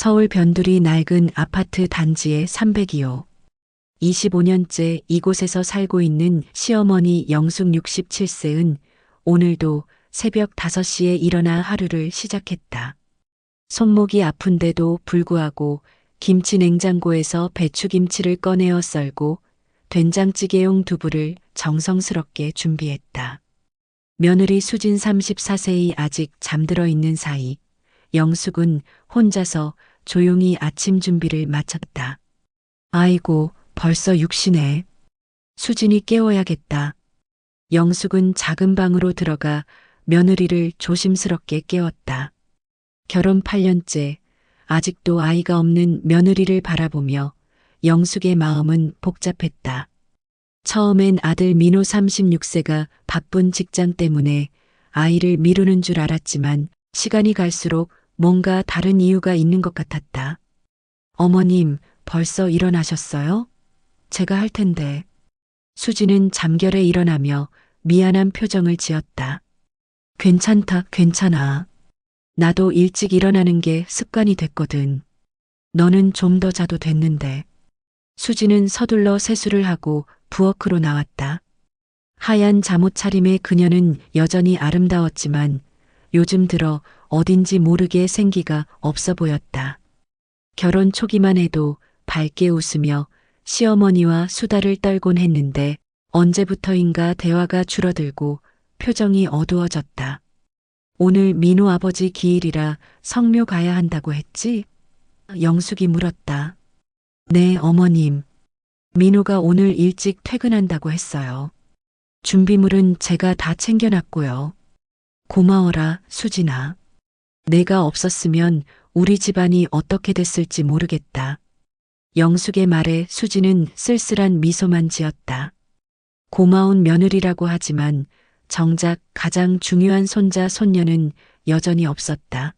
서울 변두리 낡은 아파트 단지의 302호. 25년째 이곳에서 살고 있는 시어머니 영숙 67세은 오늘도 새벽 5시에 일어나 하루를 시작했다. 손목이 아픈데도 불구하고 김치 냉장고에서 배추김치를 꺼내어 썰고 된장찌개용 두부를 정성스럽게 준비했다. 며느리 수진 34세이 아직 잠들어 있는 사이 영숙은 혼자서 조용히 아침 준비를 마쳤다. 아이고, 벌써 6시네. 수진이 깨워야겠다. 영숙은 작은 방으로 들어가 며느리를 조심스럽게 깨웠다. 결혼 8년째, 아직도 아이가 없는 며느리를 바라보며 영숙의 마음은 복잡했다. 처음엔 아들 민호 36세가 바쁜 직장 때문에 아이를 미루는 줄 알았지만 시간이 갈수록 뭔가 다른 이유가 있는 것 같았다. 어머님, 벌써 일어나셨어요? 제가 할 텐데. 수지는 잠결에 일어나며 미안한 표정을 지었다. 괜찮다, 괜찮아. 나도 일찍 일어나는 게 습관이 됐거든. 너는 좀 더 자도 됐는데. 수지는 서둘러 세수를 하고 부엌으로 나왔다. 하얀 잠옷 차림의 그녀는 여전히 아름다웠지만 요즘 들어 어딘지 모르게 생기가 없어 보였다. 결혼 초기만 해도 밝게 웃으며 시어머니와 수다를 떨곤 했는데 언제부터인가 대화가 줄어들고 표정이 어두워졌다. 오늘 민호 아버지 기일이라 성묘 가야 한다고 했지? 영숙이 물었다. 네, 어머님. 민호가 오늘 일찍 퇴근한다고 했어요. 준비물은 제가 다 챙겨놨고요. 고마워라, 수진아. 내가 없었으면 우리 집안이 어떻게 됐을지 모르겠다. 영숙의 말에 수지는 쓸쓸한 미소만 지었다. 고마운 며느리라고 하지만 정작 가장 중요한 손자, 손녀는 여전히 없었다.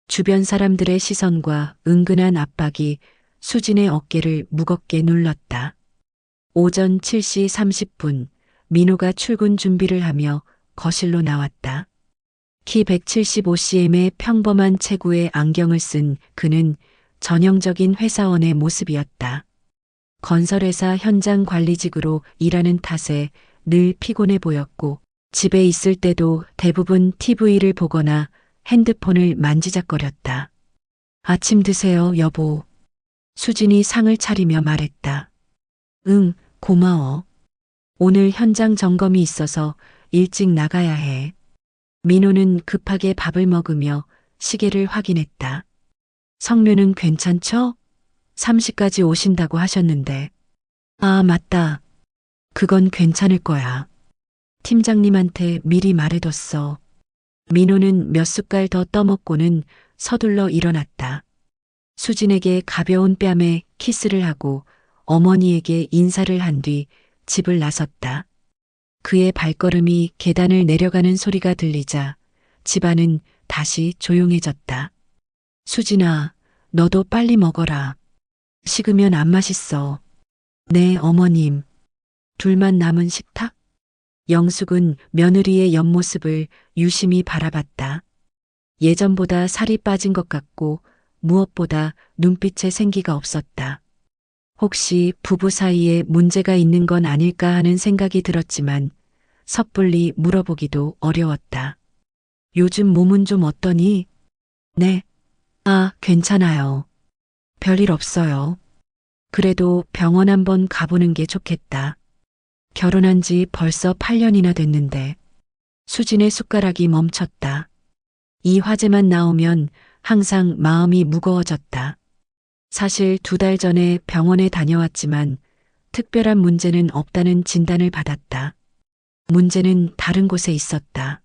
주변 사람들의 시선과 은근한 압박이 수진의 어깨를 무겁게 눌렀다. 오전 7시 30분, 민호가 출근 준비를 하며 거실로 나왔다. 키 175cm의 평범한 체구에 안경을 쓴 그는 전형적인 회사원의 모습이었다. 건설회사 현장 관리직으로 일하는 탓에 늘 피곤해 보였고 집에 있을 때도 대부분 TV를 보거나 핸드폰을 만지작거렸다. 아침 드세요, 여보. 수진이 상을 차리며 말했다. 응, 고마워. 오늘 현장 점검이 있어서 일찍 나가야 해. 민호는 급하게 밥을 먹으며 시계를 확인했다. 성묘는 괜찮죠? 3시까지 오신다고 하셨는데. 아, 맞다. 그건 괜찮을 거야. 팀장님한테 미리 말해뒀어. 민호는 몇 숟갈 더 떠먹고는 서둘러 일어났다. 수진에게 가벼운 뺨에 키스를 하고 어머니에게 인사를 한 뒤 집을 나섰다. 그의 발걸음이 계단을 내려가는 소리가 들리자 집안은 다시 조용해졌다. 수진아, 너도 빨리 먹어라. 식으면 안 맛있어. 네, 어머님. 둘만 남은 식탁? 영숙은 며느리의 옆모습을 유심히 바라봤다. 예전보다 살이 빠진 것 같고 무엇보다 눈빛에 생기가 없었다. 혹시 부부 사이에 문제가 있는 건 아닐까 하는 생각이 들었지만 섣불리 물어보기도 어려웠다. 요즘 몸은 좀 어떠니? 네. 아, 괜찮아요. 별일 없어요. 그래도 병원 한번 가보는 게 좋겠다. 결혼한 지 벌써 8년이나 됐는데. 수진의 숟가락이 멈췄다. 이 화제만 나오면 항상 마음이 무거워졌다. 사실 2달 전에 병원에 다녀왔지만 특별한 문제는 없다는 진단을 받았다. 문제는 다른 곳에 있었다.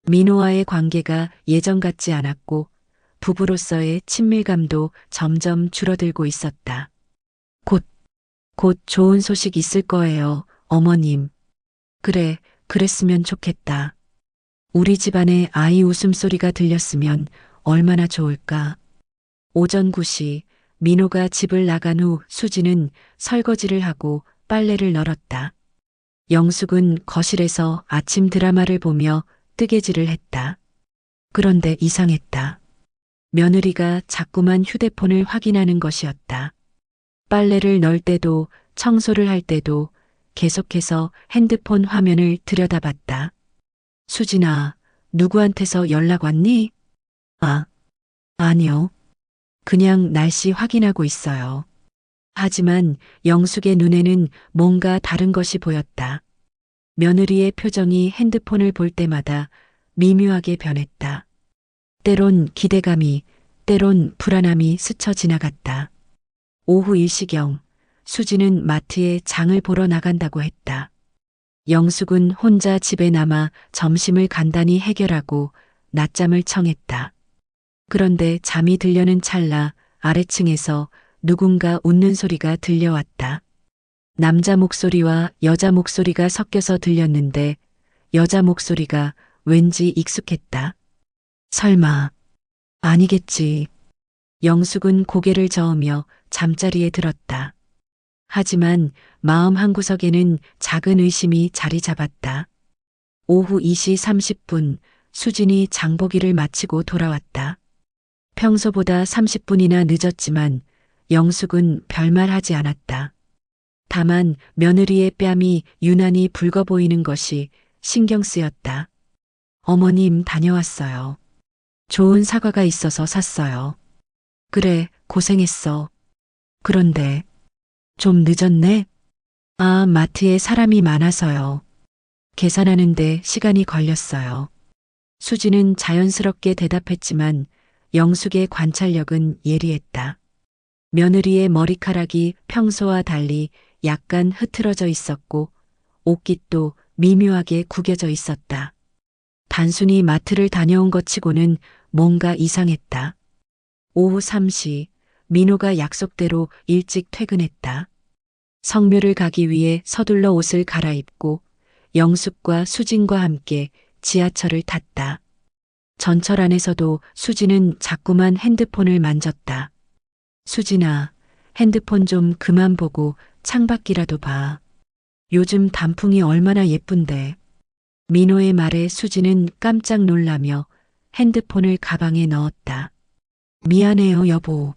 민호와의 관계가 예전 같지 않았고 부부로서의 친밀감도 점점 줄어들고 있었다. 곧 좋은 소식 있을 거예요, 어머님. 그래, 그랬으면 좋겠다. 우리 집안에 아이 웃음소리가 들렸으면 얼마나 좋을까. 오전 9시 민호가 집을 나간 후 수지는 설거지를 하고 빨래를 널었다. 영숙은 거실에서 아침 드라마를 보며 뜨개질을 했다. 그런데 이상했다. 며느리가 자꾸만 휴대폰을 확인하는 것이었다. 빨래를 넣을 때도 청소를 할 때도 계속해서 핸드폰 화면을 들여다봤다. 수진아, 누구한테서 연락 왔니? 아, 아니요. 그냥 날씨 확인하고 있어요. 하지만 영숙의 눈에는 뭔가 다른 것이 보였다. 며느리의 표정이 핸드폰을 볼 때마다 미묘하게 변했다. 때론 기대감이, 때론 불안함이 스쳐 지나갔다. 오후 1시경, 수지는 마트에 장을 보러 나간다고 했다. 영숙은 혼자 집에 남아 점심을 간단히 해결하고 낮잠을 청했다. 그런데 잠이 들려는 찰나 아래층에서 누군가 웃는 소리가 들려왔다. 남자 목소리와 여자 목소리가 섞여서 들렸는데 여자 목소리가 왠지 익숙했다. 설마, 아니겠지. 영숙은 고개를 저으며 잠자리에 들었다. 하지만 마음 한구석에는 작은 의심이 자리 잡았다. 오후 2시 30분 수진이 장보기를 마치고 돌아왔다. 평소보다 30분이나 늦었지만 영숙은 별말하지 않았다. 다만 며느리의 뺨이 유난히 붉어 보이는 것이 신경 쓰였다. 어머님 다녀왔어요. 좋은 사과가 있어서 샀어요. 그래, 고생했어. 그런데 좀 늦었네? 아, 마트에 사람이 많아서요. 계산하는데 시간이 걸렸어요. 수지는 자연스럽게 대답했지만 영숙의 관찰력은 예리했다. 며느리의 머리카락이 평소와 달리 약간 흐트러져 있었고 옷깃도 미묘하게 구겨져 있었다. 단순히 마트를 다녀온 것 치고는 뭔가 이상했다. 오후 3시 민호가 약속대로 일찍 퇴근했다. 성묘를 가기 위해 서둘러 옷을 갈아입고 영숙과 수진과 함께 지하철을 탔다. 전철 안에서도 수진은 자꾸만 핸드폰을 만졌다. 수진아, 핸드폰 좀 그만 보고 창밖이라도 봐. 요즘 단풍이 얼마나 예쁜데. 민호의 말에 수진은 깜짝 놀라며 핸드폰을 가방에 넣었다. 미안해요, 여보.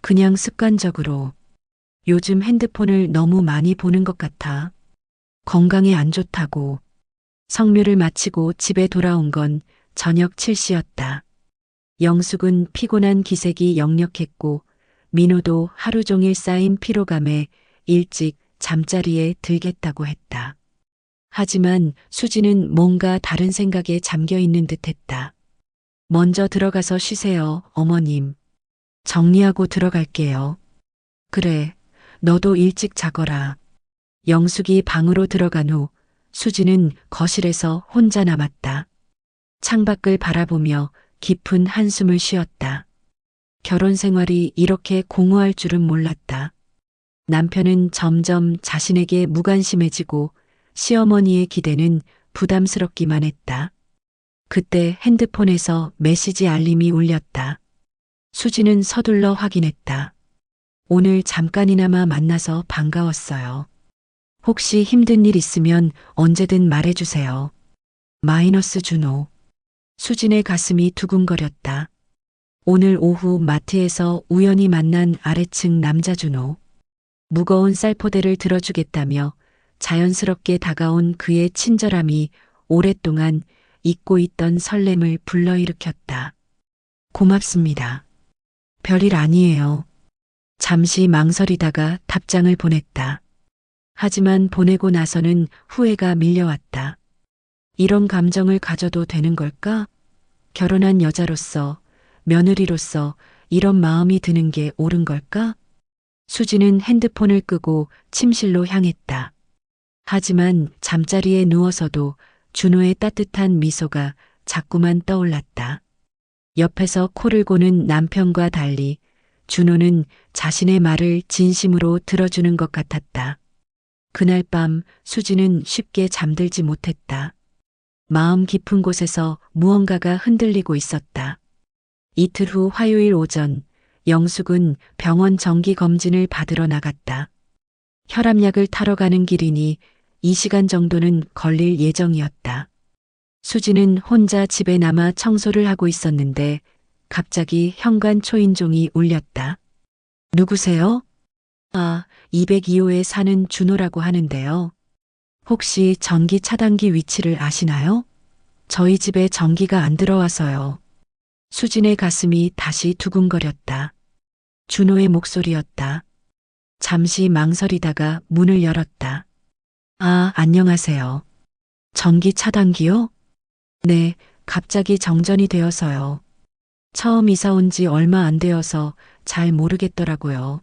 그냥 습관적으로. 요즘 핸드폰을 너무 많이 보는 것 같아. 건강에 안 좋다고. 성묘를 마치고 집에 돌아온 건 저녁 7시였다. 영숙은 피곤한 기색이 역력했고 민호도 하루 종일 쌓인 피로감에 일찍 잠자리에 들겠다고 했다. 하지만 수지는 뭔가 다른 생각에 잠겨 있는 듯 했다. 먼저 들어가서 쉬세요, 어머님. 정리하고 들어갈게요. 그래, 너도 일찍 자거라. 영숙이 방으로 들어간 후 수지는 거실에서 혼자 남았다. 창밖을 바라보며 깊은 한숨을 쉬었다. 결혼 생활이 이렇게 공허할 줄은 몰랐다. 남편은 점점 자신에게 무관심해지고 시어머니의 기대는 부담스럽기만 했다. 그때 핸드폰에서 메시지 알림이 울렸다. 수지는 서둘러 확인했다. 오늘 잠깐이나마 만나서 반가웠어요. 혹시 힘든 일 있으면 언제든 말해주세요. 마이너스 준호. 수진의 가슴이 두근거렸다. 오늘 오후 마트에서 우연히 만난 아래층 남자 준호. 무거운 쌀포대를 들어주겠다며 자연스럽게 다가온 그의 친절함이 오랫동안 잊고 있던 설렘을 불러일으켰다. 고맙습니다. 별일 아니에요. 잠시 망설이다가 답장을 보냈다. 하지만 보내고 나서는 후회가 밀려왔다. 이런 감정을 가져도 되는 걸까? 결혼한 여자로서, 며느리로서 이런 마음이 드는 게 옳은 걸까? 수지는 핸드폰을 끄고 침실로 향했다. 하지만 잠자리에 누워서도 준호의 따뜻한 미소가 자꾸만 떠올랐다. 옆에서 코를 고는 남편과 달리 준호는 자신의 말을 진심으로 들어주는 것 같았다. 그날 밤 수지는 쉽게 잠들지 못했다. 마음 깊은 곳에서 무언가가 흔들리고 있었다. 이틀 후 화요일 오전, 영숙은 병원 정기 검진을 받으러 나갔다. 혈압약을 타러 가는 길이니 2시간 정도는 걸릴 예정이었다. 수지는 혼자 집에 남아 청소를 하고 있었는데 갑자기 현관 초인종이 울렸다. 누구세요? 아, 202호에 사는 준호라고 하는데요. 혹시 전기 차단기 위치를 아시나요? 저희 집에 전기가 안 들어와서요. 수진의 가슴이 다시 두근거렸다. 준호의 목소리였다. 잠시 망설이다가 문을 열었다. 아, 안녕하세요. 전기 차단기요? 네, 갑자기 정전이 되어서요. 처음 이사 온 지 얼마 안 되어서 잘 모르겠더라고요.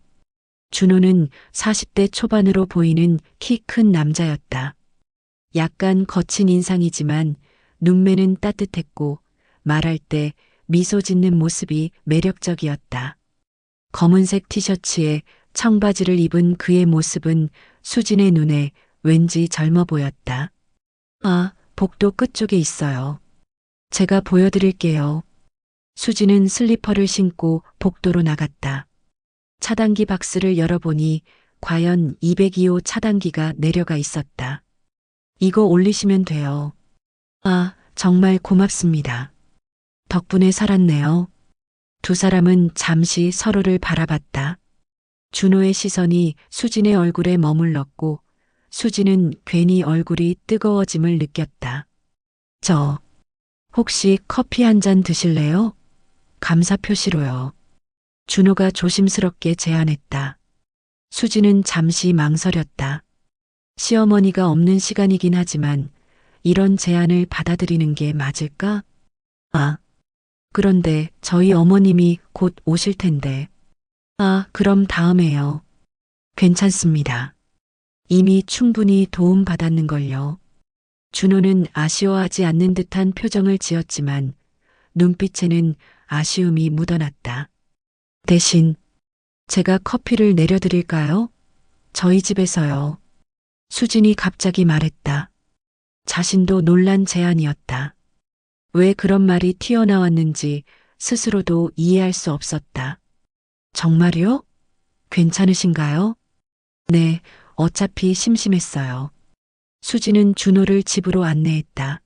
준호는 40대 초반으로 보이는 키 큰 남자였다. 약간 거친 인상이지만 눈매는 따뜻했고 말할 때 미소 짓는 모습이 매력적이었다. 검은색 티셔츠에 청바지를 입은 그의 모습은 수진의 눈에 왠지 젊어 보였다. 아, 복도 끝쪽에 있어요. 제가 보여드릴게요. 수진은 슬리퍼를 신고 복도로 나갔다. 차단기 박스를 열어보니 과연 202호 차단기가 내려가 있었다. 이거 올리시면 돼요. 아, 정말 고맙습니다. 덕분에 살았네요. 두 사람은 잠시 서로를 바라봤다. 준호의 시선이 수진의 얼굴에 머물렀고 수진은 괜히 얼굴이 뜨거워짐을 느꼈다. 저, 혹시 커피 한 잔 드실래요? 감사 표시로요. 준호가 조심스럽게 제안했다. 수진은 잠시 망설였다. 시어머니가 없는 시간이긴 하지만 이런 제안을 받아들이는 게 맞을까? 아, 그런데 저희 어머님이 곧 오실 텐데. 아, 그럼 다음에요. 괜찮습니다. 이미 충분히 도움받았는걸요. 준호는 아쉬워하지 않는 듯한 표정을 지었지만 눈빛에는 아쉬움이 묻어났다. 대신 제가 커피를 내려드릴까요? 저희 집에서요. 수진이 갑자기 말했다. 자신도 놀란 제안이었다. 왜 그런 말이 튀어나왔는지 스스로도 이해할 수 없었다. 정말요? 괜찮으신가요? 네, 어차피 심심했어요. 수지는 준호를 집으로 안내했다.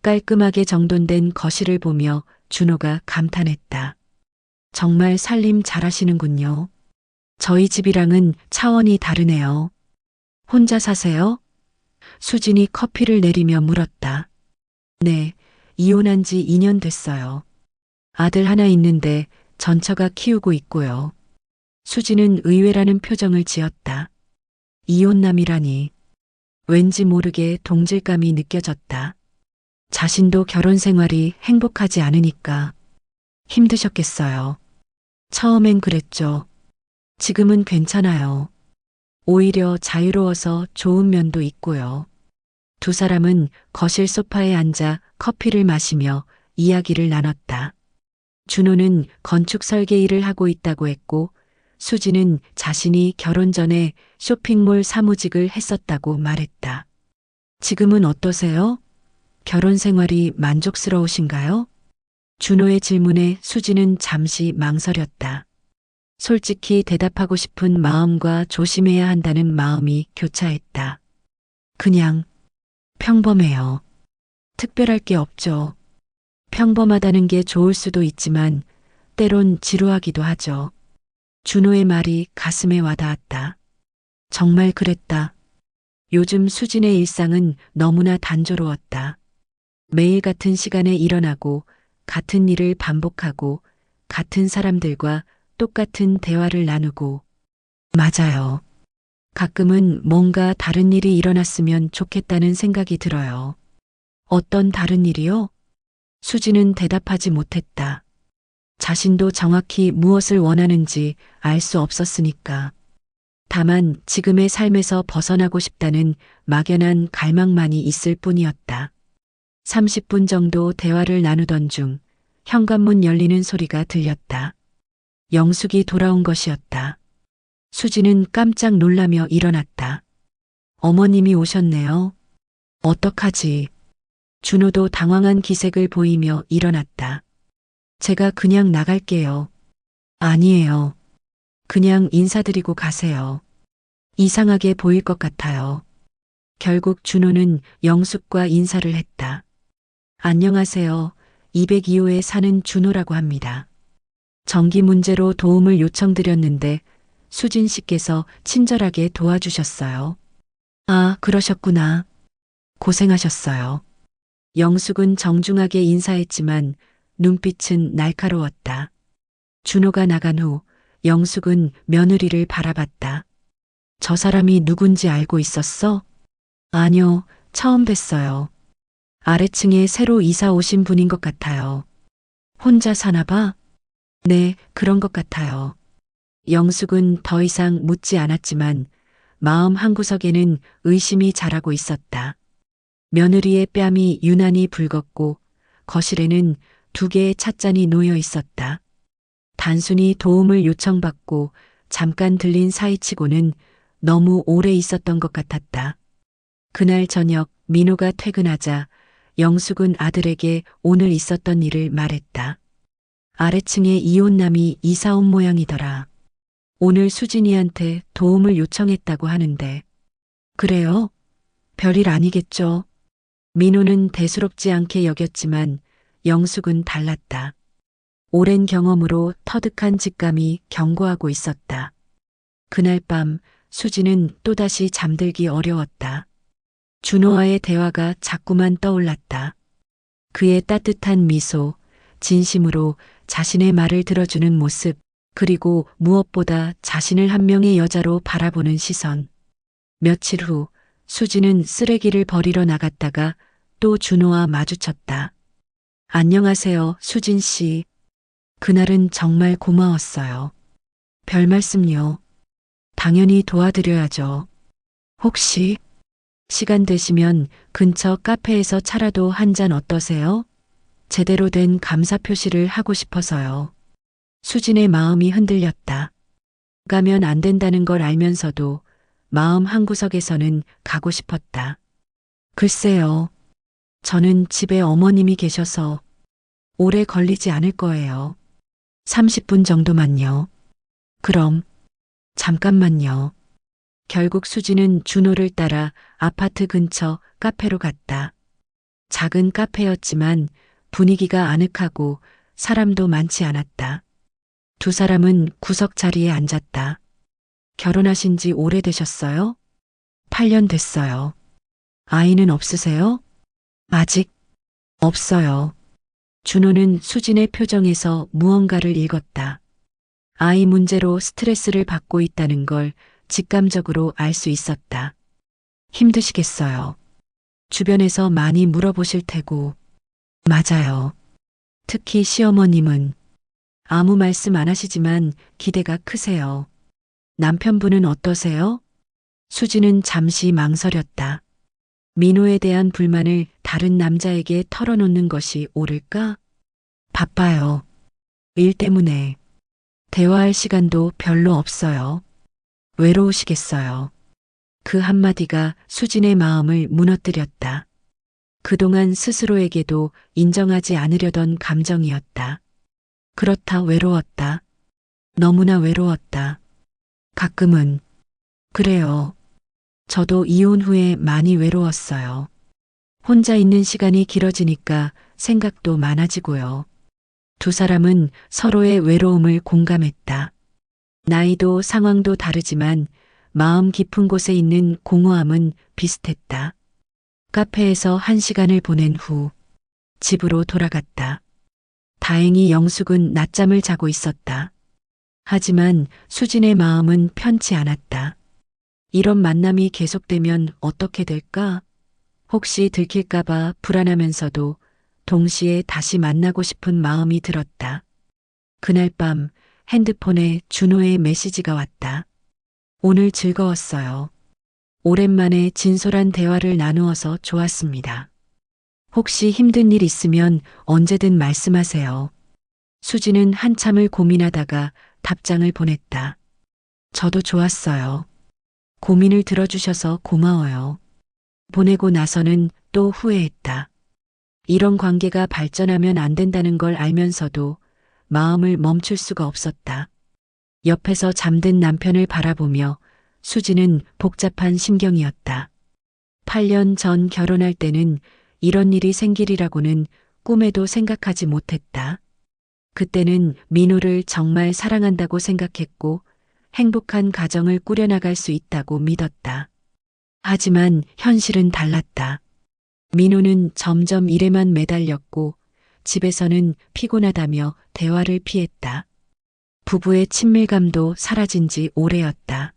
깔끔하게 정돈된 거실을 보며 준호가 감탄했다. 정말 살림 잘하시는군요. 저희 집이랑은 차원이 다르네요. 혼자 사세요? 수진이 커피를 내리며 물었다. 네, 이혼한 지 2년 됐어요. 아들 하나 있는데 전처가 키우고 있고요. 수진은 의외라는 표정을 지었다. 이혼남이라니. 왠지 모르게 동질감이 느껴졌다. 자신도 결혼 생활이 행복하지 않으니까 힘드셨겠어요. 처음엔 그랬죠. 지금은 괜찮아요. 오히려 자유로워서 좋은 면도 있고요. 두 사람은 거실 소파에 앉아 커피를 마시며 이야기를 나눴다. 준호는 건축 설계 일을 하고 있다고 했고 수지는 자신이 결혼 전에 쇼핑몰 사무직을 했었다고 말했다. 지금은 어떠세요? 결혼 생활이 만족스러우신가요? 준호의 질문에 수지는 잠시 망설였다. 솔직히 대답하고 싶은 마음과 조심해야 한다는 마음이 교차했다. 그냥 평범해요. 특별할 게 없죠. 평범하다는 게 좋을 수도 있지만 때론 지루하기도 하죠. 준호의 말이 가슴에 와닿았다. 정말 그랬다. 요즘 수진의 일상은 너무나 단조로웠다. 매일 같은 시간에 일어나고 같은 일을 반복하고 같은 사람들과 똑같은 대화를 나누고. 맞아요. 가끔은 뭔가 다른 일이 일어났으면 좋겠다는 생각이 들어요. 어떤 다른 일이요? 수지는 대답하지 못했다. 자신도 정확히 무엇을 원하는지 알 수 없었으니까. 다만 지금의 삶에서 벗어나고 싶다는 막연한 갈망만이 있을 뿐이었다. 30분 정도 대화를 나누던 중 현관문 열리는 소리가 들렸다. 영숙이 돌아온 것이었다. 수지는 깜짝 놀라며 일어났다. 어머님이 오셨네요. 어떡하지? 준호도 당황한 기색을 보이며 일어났다. 제가 그냥 나갈게요. 아니에요. 그냥 인사드리고 가세요. 이상하게 보일 것 같아요. 결국 준호는 영숙과 인사를 했다. 안녕하세요. 202호에 사는 준호라고 합니다. 전기 문제로 도움을 요청드렸는데 수진 씨께서 친절하게 도와주셨어요. 아, 그러셨구나. 고생하셨어요. 영숙은 정중하게 인사했지만 눈빛은 날카로웠다. 준호가 나간 후 영숙은 며느리를 바라봤다. 저 사람이 누군지 알고 있었어? 아니요, 처음 뵀어요. 아래층에 새로 이사 오신 분인 것 같아요. 혼자 사나 봐? 네, 그런 것 같아요. 영숙은 더 이상 묻지 않았지만 마음 한구석에는 의심이 자라고 있었다. 며느리의 뺨이 유난히 붉었고 거실에는 2개의 찻잔이 놓여 있었다. 단순히 도움을 요청받고 잠깐 들린 사이치고는 너무 오래 있었던 것 같았다. 그날 저녁 민호가 퇴근하자 영숙은 아들에게 오늘 있었던 일을 말했다. 아래층에 이혼남이 이사 온 모양이더라. 오늘 수진이한테 도움을 요청했다고 하는데. 그래요? 별일 아니겠죠? 민호는 대수롭지 않게 여겼지만 영숙은 달랐다. 오랜 경험으로 터득한 직감이 경고하고 있었다. 그날 밤 수진은 또다시 잠들기 어려웠다. 준호와의 대화가 자꾸만 떠올랐다. 그의 따뜻한 미소, 진심으로 자신의 말을 들어주는 모습, 그리고 무엇보다 자신을 한 명의 여자로 바라보는 시선. 며칠 후 수진은 쓰레기를 버리러 나갔다가 또 준호와 마주쳤다. 안녕하세요, 수진 씨. 그날은 정말 고마웠어요. 별 말씀요. 당연히 도와드려야죠. 혹시 시간 되시면 근처 카페에서 차라도 한 잔 어떠세요? 제대로 된 감사 표시를 하고 싶어서요. 수진의 마음이 흔들렸다. 가면 안 된다는 걸 알면서도 마음 한구석에서는 가고 싶었다. 글쎄요. 저는 집에 어머님이 계셔서 오래 걸리지 않을 거예요. 30분 정도만요. 그럼 잠깐만요. 결국 수지는 준호를 따라 아파트 근처 카페로 갔다. 작은 카페였지만 분위기가 아늑하고 사람도 많지 않았다. 2사람은 구석 자리에 앉았다. 결혼하신 지 오래되셨어요? 8년 됐어요. 아이는 없으세요? 아직 없어요. 준호는 수진의 표정에서 무언가를 읽었다. 아이 문제로 스트레스를 받고 있다는 걸 직감적으로 알 수 있었다. 힘드시겠어요. 주변에서 많이 물어보실 테고. 맞아요. 특히 시어머님은 아무 말씀 안 하시지만 기대가 크세요. 남편분은 어떠세요? 수지는 잠시 망설였다. 민호에 대한 불만을 다른 남자에게 털어놓는 것이 옳을까? 바빠요. 일 때문에. 대화할 시간도 별로 없어요. 외로우시겠어요. 그 한마디가 수진의 마음을 무너뜨렸다. 그동안 스스로에게도 인정하지 않으려던 감정이었다. 그렇다 외로웠다. 너무나 외로웠다. 가끔은. 그래요. 저도 이혼 후에 많이 외로웠어요. 혼자 있는 시간이 길어지니까 생각도 많아지고요. 2사람은 서로의 외로움을 공감했다. 나이도 상황도 다르지만 마음 깊은 곳에 있는 공허함은 비슷했다. 카페에서 1시간을 보낸 후 집으로 돌아갔다. 다행히 영숙은 낮잠을 자고 있었다. 하지만 수진의 마음은 편치 않았다. 이런 만남이 계속되면 어떻게 될까? 혹시 들킬까봐 불안하면서도 동시에 다시 만나고 싶은 마음이 들었다. 그날 밤 핸드폰에 준호의 메시지가 왔다. 오늘 즐거웠어요. 오랜만에 진솔한 대화를 나누어서 좋았습니다. 혹시 힘든 일 있으면 언제든 말씀하세요. 수지는 한참을 고민하다가 답장을 보냈다. 저도 좋았어요. 고민을 들어주셔서 고마워요. 보내고 나서는 또 후회했다. 이런 관계가 발전하면 안 된다는 걸 알면서도 마음을 멈출 수가 없었다. 옆에서 잠든 남편을 바라보며 수지는 복잡한 심경이었다. 8년 전 결혼할 때는 이런 일이 생기리라고는 꿈에도 생각하지 못했다. 그때는 민호를 정말 사랑한다고 생각했고 행복한 가정을 꾸려나갈 수 있다고 믿었다. 하지만 현실은 달랐다. 민호는 점점 일에만 매달렸고 집에서는 피곤하다며 대화를 피했다. 부부의 친밀감도 사라진 지 오래였다.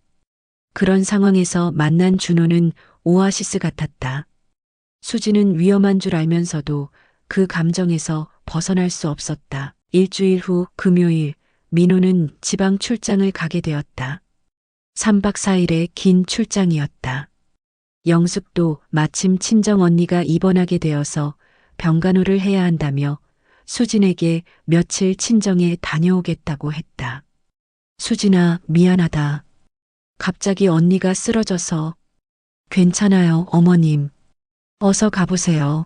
그런 상황에서 만난 준호는 오아시스 같았다. 수지는 위험한 줄 알면서도 그 감정에서 벗어날 수 없었다. 일주일 후 금요일, 민호는 지방 출장을 가게 되었다. 3박 4일의 긴 출장이었다. 영숙도 마침 친정 언니가 입원하게 되어서 병간호를 해야 한다며 수진에게 며칠 친정에 다녀오겠다고 했다. 수진아, 미안하다. 갑자기 언니가 쓰러져서. 괜찮아요, 어머님. 어서 가보세요.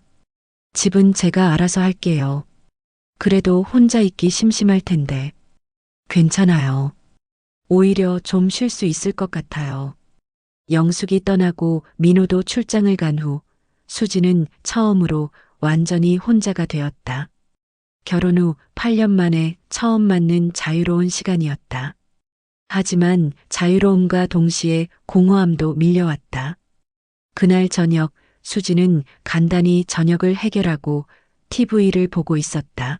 집은 제가 알아서 할게요. 그래도 혼자 있기 심심할 텐데. 괜찮아요. 오히려 좀 쉴 수 있을 것 같아요. 영숙이 떠나고 민호도 출장을 간 후 수지는 처음으로 완전히 혼자가 되었다. 결혼 후 8년 만에 처음 맞는 자유로운 시간이었다. 하지만 자유로움과 동시에 공허함도 밀려왔다. 그날 저녁 수지는 간단히 저녁을 해결하고 TV를 보고 있었다.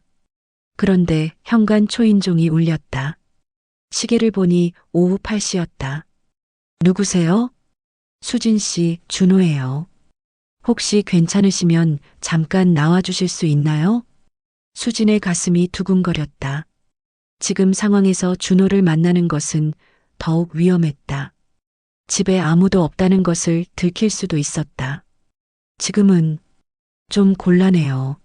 그런데 현관 초인종이 울렸다. 시계를 보니 오후 8시였다. 누구세요? 수진 씨, 준호예요. 혹시 괜찮으시면 잠깐 나와주실 수 있나요? 수진의 가슴이 두근거렸다. 지금 상황에서 준호를 만나는 것은 더욱 위험했다. 집에 아무도 없다는 것을 들킬 수도 있었다. 지금은 좀 곤란해요.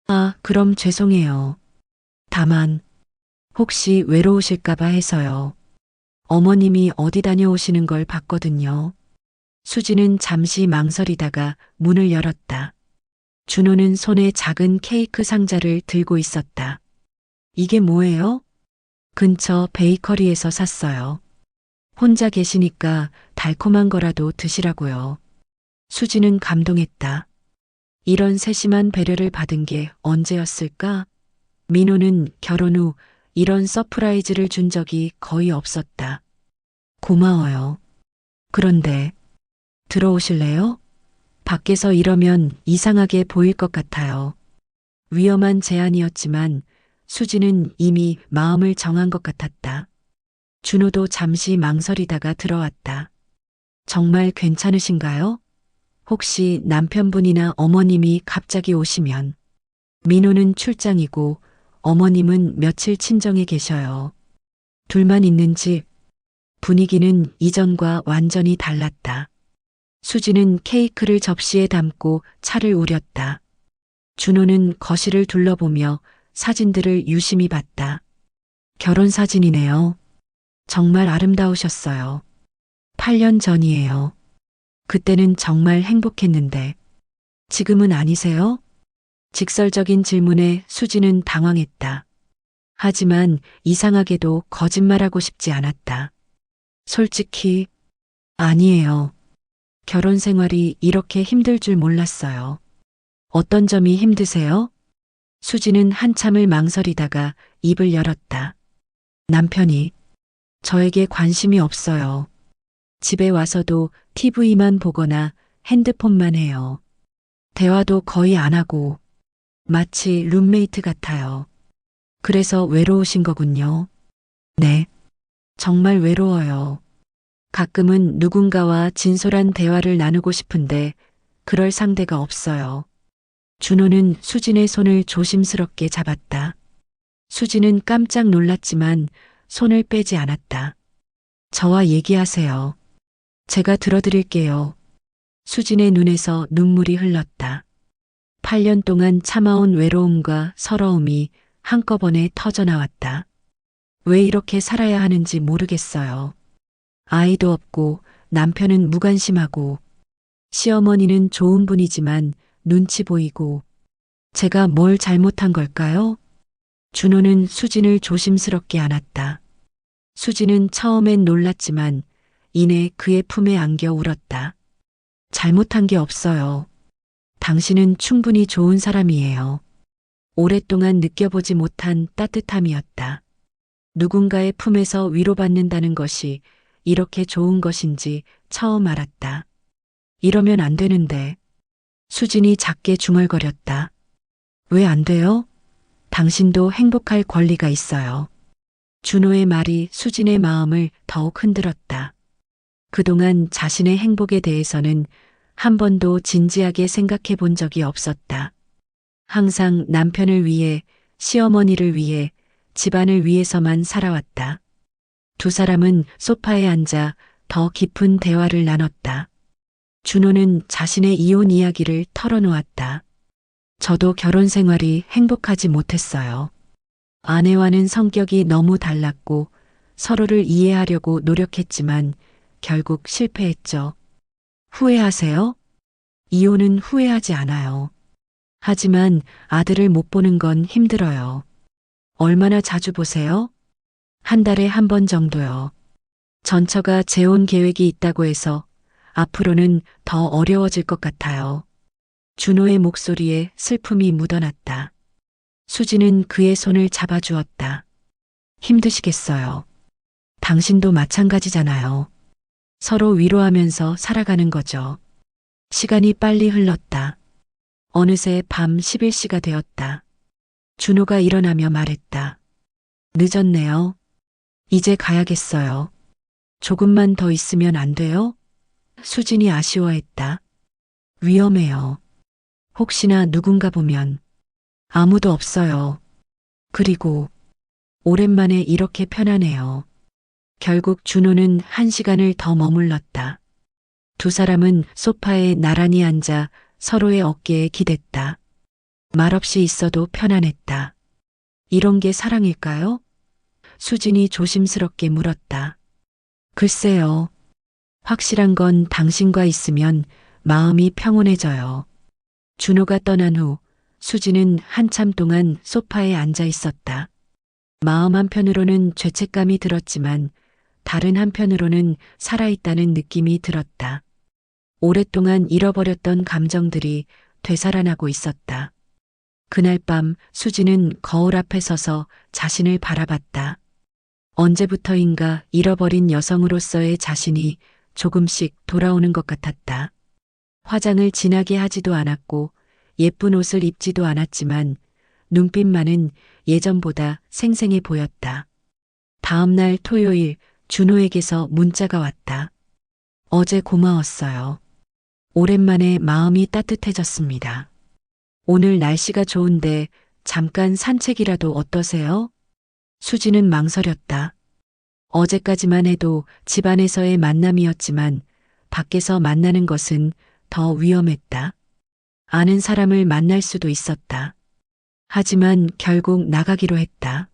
아, 그럼 죄송해요. 다만 혹시 외로우실까봐 해서요. 어머님이 어디 다녀오시는 걸 봤거든요. 수지는 잠시 망설이다가 문을 열었다. 준호는 손에 작은 케이크 상자를 들고 있었다. 이게 뭐예요? 근처 베이커리에서 샀어요. 혼자 계시니까 달콤한 거라도 드시라고요. 수지는 감동했다. 이런 세심한 배려를 받은 게 언제였을까? 민호는 결혼 후 이런 서프라이즈를 준 적이 거의 없었다. 고마워요. 그런데 들어오실래요? 밖에서 이러면 이상하게 보일 것 같아요. 위험한 제안이었지만 수지는 이미 마음을 정한 것 같았다. 준호도 잠시 망설이다가 들어왔다. 정말 괜찮으신가요? 혹시 남편분이나 어머님이 갑자기 오시면. 민호는 출장이고 어머님은 며칠 친정에 계셔요. 둘만 있는 집. 분위기는 이전과 완전히 달랐다. 수지는 케이크를 접시에 담고 차를 우렸다. 준호는 거실을 둘러보며 사진들을 유심히 봤다. 결혼 사진이네요. 정말 아름다우셨어요. 8년 전이에요. 그때는 정말 행복했는데 지금은 아니세요? 직설적인 질문에 수지는 당황했다. 하지만 이상하게도 거짓말하고 싶지 않았다. 솔직히 아니에요. 결혼 생활이 이렇게 힘들 줄 몰랐어요. 어떤 점이 힘드세요? 수지는 한참을 망설이다가 입을 열었다. 남편이 저에게 관심이 없어요. 집에 와서도 TV만 보거나 핸드폰만 해요. 대화도 거의 안 하고 마치 룸메이트 같아요. 그래서 외로우신 거군요. 네. 정말 외로워요. 가끔은 누군가와 진솔한 대화를 나누고 싶은데 그럴 상대가 없어요. 준호는 수진의 손을 조심스럽게 잡았다. 수진은 깜짝 놀랐지만 손을 빼지 않았다. 저와 얘기하세요. 제가 들어드릴게요. 수진의 눈에서 눈물이 흘렀다. 8년 동안 참아온 외로움과 서러움이 한꺼번에 터져나왔다. 왜 이렇게 살아야 하는지 모르겠어요. 아이도 없고 남편은 무관심하고 시어머니는 좋은 분이지만 눈치 보이고 제가 뭘 잘못한 걸까요? 준호는 수진을 조심스럽게 안았다. 수진은 처음엔 놀랐지만 이내 그의 품에 안겨 울었다. 잘못한 게 없어요. 당신은 충분히 좋은 사람이에요. 오랫동안 느껴보지 못한 따뜻함이었다. 누군가의 품에서 위로받는다는 것이 이렇게 좋은 것인지 처음 알았다. 이러면 안 되는데. 수진이 작게 중얼거렸다. 왜 안 돼요? 당신도 행복할 권리가 있어요. 준호의 말이 수진의 마음을 더욱 흔들었다. 그동안 자신의 행복에 대해서는 한 번도 진지하게 생각해 본 적이 없었다. 항상 남편을 위해, 시어머니를 위해, 집안을 위해서만 살아왔다. 두 사람은 소파에 앉아 더 깊은 대화를 나눴다. 준호는 자신의 이혼 이야기를 털어놓았다. 저도 결혼 생활이 행복하지 못했어요. 아내와는 성격이 너무 달랐고 서로를 이해하려고 노력했지만 결국 실패했죠. 후회하세요? 이혼은 후회하지 않아요. 하지만 아들을 못 보는 건 힘들어요. 얼마나 자주 보세요? 한 달에 한 번 정도요. 전처가 재혼 계획이 있다고 해서 앞으로는 더 어려워질 것 같아요. 준호의 목소리에 슬픔이 묻어났다. 수지는 그의 손을 잡아주었다. 힘드시겠어요. 당신도 마찬가지잖아요. 서로 위로하면서 살아가는 거죠. 시간이 빨리 흘렀다. 어느새 밤 11시가 되었다. 준호가 일어나며 말했다. 늦었네요. 이제 가야겠어요. 조금만 더 있으면 안 돼요? 수진이 아쉬워했다. 위험해요. 혹시나 누군가 보면. 아무도 없어요. 그리고 오랜만에 이렇게 편하네요. 결국 준호는 1시간을 더 머물렀다. 두 사람은 소파에 나란히 앉아 서로의 어깨에 기댔다. 말없이 있어도 편안했다. 이런 게 사랑일까요? 수진이 조심스럽게 물었다. 글쎄요. 확실한 건 당신과 있으면 마음이 평온해져요. 준호가 떠난 후 수지는 한참 동안 소파에 앉아 있었다. 마음 한편으로는 죄책감이 들었지만 다른 한편으로는 살아있다는 느낌이 들었다. 오랫동안 잃어버렸던 감정들이 되살아나고 있었다. 그날 밤 수지는 거울 앞에 서서 자신을 바라봤다. 언제부터인가 잃어버린 여성으로서의 자신이 조금씩 돌아오는 것 같았다. 화장을 진하게 하지도 않았고 예쁜 옷을 입지도 않았지만 눈빛만은 예전보다 생생해 보였다. 다음 날 토요일 준호에게서 문자가 왔다. 어제 고마웠어요. 오랜만에 마음이 따뜻해졌습니다. 오늘 날씨가 좋은데 잠깐 산책이라도 어떠세요? 수지는 망설였다. 어제까지만 해도 집안에서의 만남이었지만 밖에서 만나는 것은 더 위험했다. 아는 사람을 만날 수도 있었다. 하지만 결국 나가기로 했다.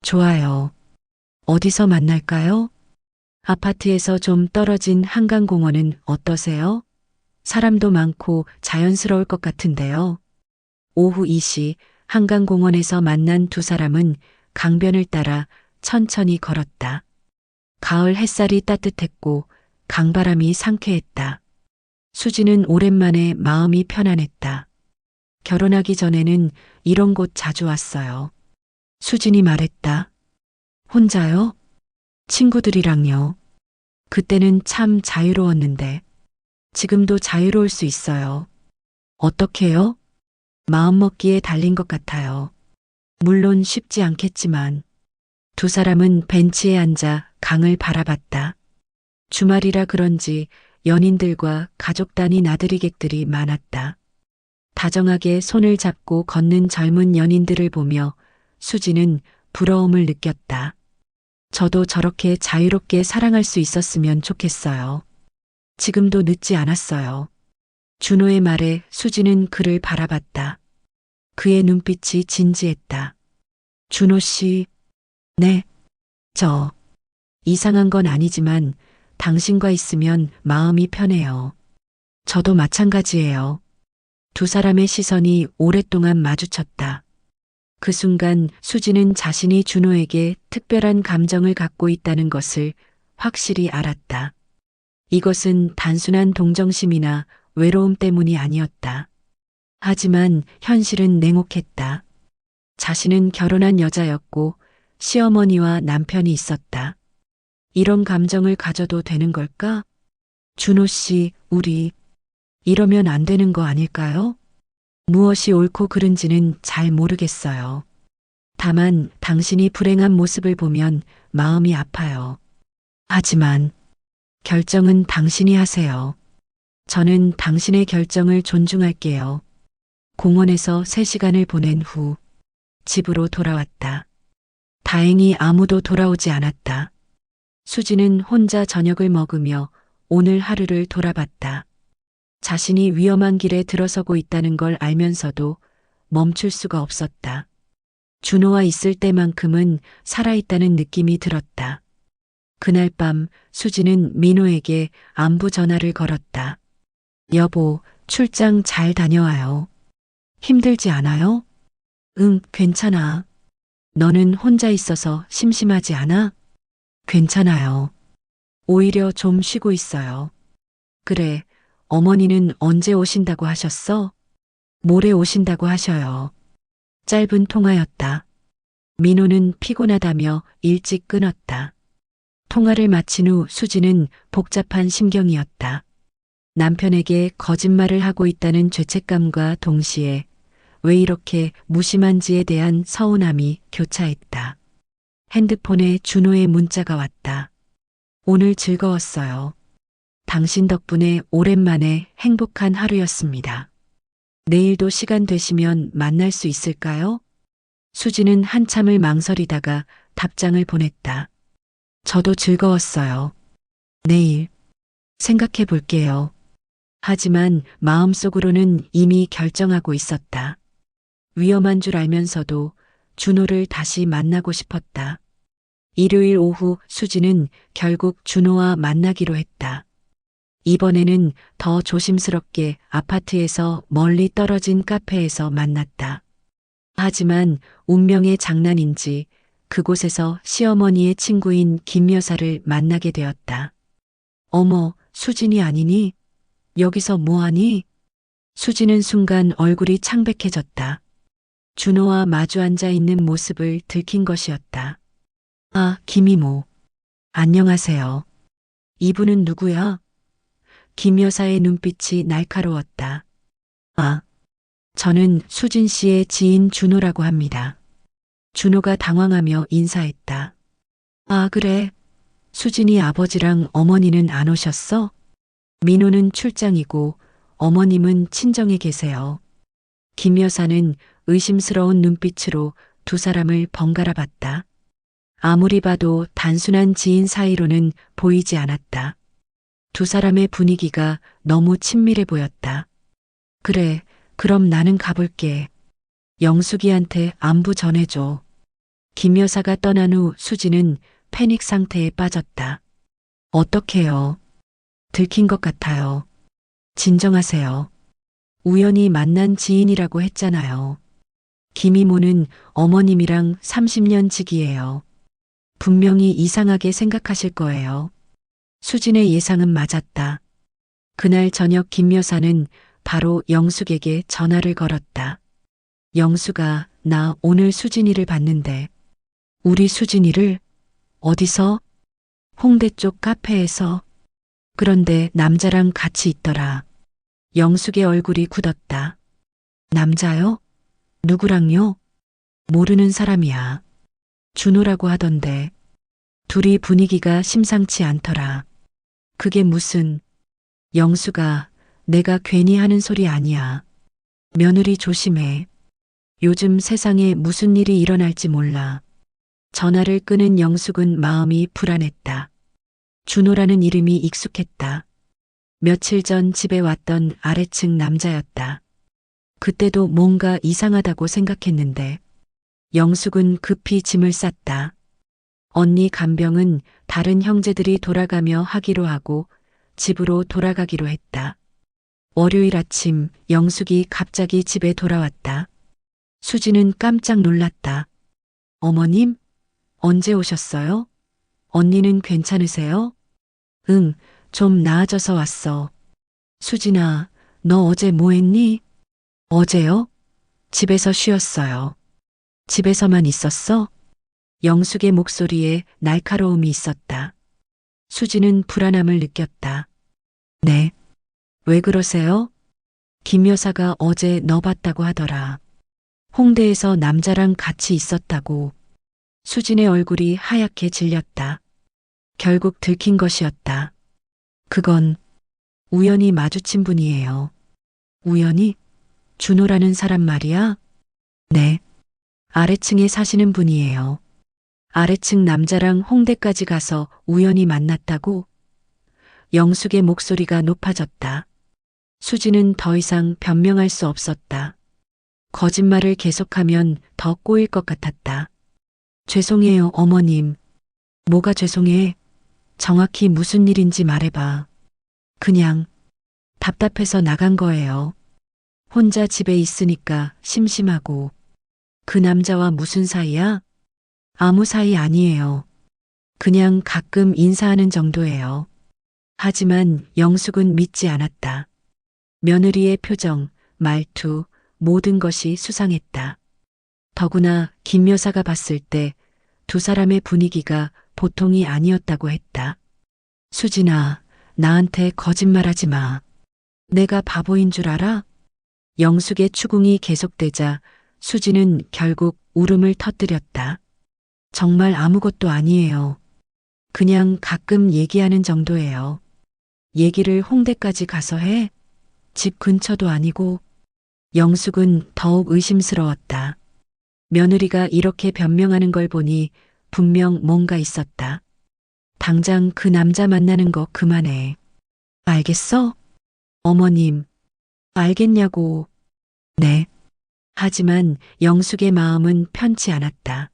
좋아요. 어디서 만날까요? 아파트에서 좀 떨어진 한강공원은 어떠세요? 사람도 많고 자연스러울 것 같은데요. 오후 2시 한강공원에서 만난 두 사람은 강변을 따라 천천히 걸었다. 가을 햇살이 따뜻했고 강바람이 상쾌했다. 수지는 오랜만에 마음이 편안했다. 결혼하기 전에는 이런 곳 자주 왔어요. 수진이 말했다. 혼자요? 친구들이랑요. 그때는 참 자유로웠는데 지금도 자유로울 수 있어요. 어떻게요? 마음먹기에 달린 것 같아요. 물론 쉽지 않겠지만 두 사람은 벤치에 앉아 강을 바라봤다. 주말이라 그런지 연인들과 가족 단위 나들이객들이 많았다. 다정하게 손을 잡고 걷는 젊은 연인들을 보며 수지는 부러움을 느꼈다. 저도 저렇게 자유롭게 사랑할 수 있었으면 좋겠어요. 지금도 늦지 않았어요. 준호의 말에 수지는 그를 바라봤다. 그의 눈빛이 진지했다. 준호 씨, 네, 저, 이상한 건 아니지만 당신과 있으면 마음이 편해요. 저도 마찬가지예요. 두 사람의 시선이 오랫동안 마주쳤다. 그 순간 수지는 자신이 준호에게 특별한 감정을 갖고 있다는 것을 확실히 알았다. 이것은 단순한 동정심이나 외로움 때문이 아니었다. 하지만 현실은 냉혹했다. 자신은 결혼한 여자였고 시어머니와 남편이 있었다. 이런 감정을 가져도 되는 걸까? 준호 씨, 우리 이러면 안 되는 거 아닐까요? 무엇이 옳고 그른지는 잘 모르겠어요. 다만 당신이 불행한 모습을 보면 마음이 아파요. 하지만 결정은 당신이 하세요. 저는 당신의 결정을 존중할게요. 공원에서 3시간을 보낸 후 집으로 돌아왔다. 다행히 아무도 돌아오지 않았다. 수지는 혼자 저녁을 먹으며 오늘 하루를 돌아봤다. 자신이 위험한 길에 들어서고 있다는 걸 알면서도 멈출 수가 없었다. 준호와 있을 때만큼은 살아있다는 느낌이 들었다. 그날 밤 수지는 민호에게 안부 전화를 걸었다. 여보, 출장 잘 다녀와요. 힘들지 않아요? 응, 괜찮아. 너는 혼자 있어서 심심하지 않아? 괜찮아요. 오히려 좀 쉬고 있어요. 그래, 어머니는 언제 오신다고 하셨어? 모레 오신다고 하셔요. 짧은 통화였다. 민호는 피곤하다며 일찍 끊었다. 통화를 마친 후 수지는 복잡한 심경이었다. 남편에게 거짓말을 하고 있다는 죄책감과 동시에 왜 이렇게 무심한지에 대한 서운함이 교차했다. 핸드폰에 준호의 문자가 왔다. 오늘 즐거웠어요. 당신 덕분에 오랜만에 행복한 하루였습니다. 내일도 시간 되시면 만날 수 있을까요? 수지는 한참을 망설이다가 답장을 보냈다. 저도 즐거웠어요. 내일 생각해 볼게요. 하지만 마음속으로는 이미 결정하고 있었다. 위험한 줄 알면서도 준호를 다시 만나고 싶었다. 일요일 오후 수지는 결국 준호와 만나기로 했다. 이번에는 더 조심스럽게 아파트에서 멀리 떨어진 카페에서 만났다. 하지만 운명의 장난인지 그곳에서 시어머니의 친구인 김 여사를 만나게 되었다. 어머, 수진이 아니니? 여기서 뭐하니? 수지는 순간 얼굴이 창백해졌다. 준호와 마주 앉아 있는 모습을 들킨 것이었다. 아, 김이모. 안녕하세요. 이분은 누구야? 김 여사의 눈빛이 날카로웠다. 아, 저는 수진 씨의 지인 준호라고 합니다. 준호가 당황하며 인사했다. 아, 그래. 수진이 아버지랑 어머니는 안 오셨어? 민호는 출장이고 어머님은 친정에 계세요. 김 여사는 의심스러운 눈빛으로 두 사람을 번갈아 봤다. 아무리 봐도 단순한 지인 사이로는 보이지 않았다. 두 사람의 분위기가 너무 친밀해 보였다. 그래, 그럼 나는 가볼게. 영숙이한테 안부 전해줘. 김 여사가 떠난 후 수지는 패닉 상태에 빠졌다. 어떡해요? 들킨 것 같아요. 진정하세요. 우연히 만난 지인이라고 했잖아요. 김이모는 어머님이랑 30년 지기예요. 분명히 이상하게 생각하실 거예요. 수진의 예상은 맞았다. 그날 저녁 김 여사는 바로 영숙에게 전화를 걸었다. 영숙아, 나 오늘 수진이를 봤는데. 우리 수진이를? 어디서? 홍대 쪽 카페에서. 그런데 남자랑 같이 있더라. 영숙의 얼굴이 굳었다. 남자요? 누구랑요? 모르는 사람이야. 준호라고 하던데. 둘이 분위기가 심상치 않더라. 그게 무슨... 영숙아, 내가 괜히 하는 소리 아니야. 며느리 조심해. 요즘 세상에 무슨 일이 일어날지 몰라. 전화를 끄는 영숙은 마음이 불안했다. 준호라는 이름이 익숙했다. 며칠 전 집에 왔던 아래층 남자였다. 그때도 뭔가 이상하다고 생각했는데 영숙은 급히 짐을 쌌다. 언니 간병은 다른 형제들이 돌아가며 하기로 하고 집으로 돌아가기로 했다. 월요일 아침 영숙이 갑자기 집에 돌아왔다. 수지는 깜짝 놀랐다. 어머님? 언제 오셨어요? 언니는 괜찮으세요? 응, 좀 나아져서 왔어. 수진아, 너 어제 뭐 했니? 어제요? 집에서 쉬었어요. 집에서만 있었어? 영숙의 목소리에 날카로움이 있었다. 수지는 불안함을 느꼈다. 네. 왜 그러세요? 김 여사가 어제 너 봤다고 하더라. 홍대에서 남자랑 같이 있었다고. 수진의 얼굴이 하얗게 질렸다. 결국 들킨 것이었다. 그건 우연히 마주친 분이에요. 우연히? 준호라는 사람 말이야? 네. 아래층에 사시는 분이에요. 아래층 남자랑 홍대까지 가서 우연히 만났다고? 영숙의 목소리가 높아졌다. 수지는 더 이상 변명할 수 없었다. 거짓말을 계속하면 더 꼬일 것 같았다. 죄송해요, 어머님. 뭐가 죄송해? 정확히 무슨 일인지 말해봐. 그냥 답답해서 나간 거예요. 혼자 집에 있으니까 심심하고. 그 남자와 무슨 사이야? 아무 사이 아니에요. 그냥 가끔 인사하는 정도예요. 하지만 영숙은 믿지 않았다. 며느리의 표정, 말투, 모든 것이 수상했다. 더구나 김 여사가 봤을 때 두 사람의 분위기가 보통이 아니었다고 했다. 수진아, 나한테 거짓말하지 마. 내가 바보인 줄 알아? 영숙의 추궁이 계속되자 수진은 결국 울음을 터뜨렸다. 정말 아무것도 아니에요. 그냥 가끔 얘기하는 정도예요. 얘기를 홍대까지 가서 해? 집 근처도 아니고. 영숙은 더욱 의심스러웠다. 며느리가 이렇게 변명하는 걸 보니 분명 뭔가 있었다. 당장 그 남자 만나는 거 그만해. 알겠어? 어머님, 알겠냐고. 네. 하지만 영숙의 마음은 편치 않았다.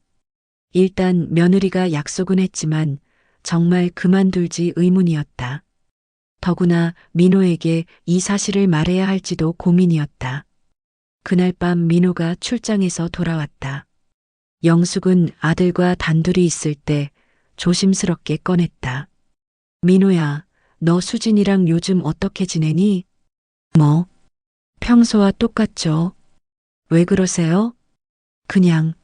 일단 며느리가 약속은 했지만 정말 그만둘지 의문이었다. 더구나 민호에게 이 사실을 말해야 할지도 고민이었다. 그날 밤 민호가 출장에서 돌아왔다. 영숙은 아들과 단둘이 있을 때 조심스럽게 꺼냈다. 민호야, 너 수진이랑 요즘 어떻게 지내니? 뭐? 평소와 똑같죠. 왜 그러세요? 그냥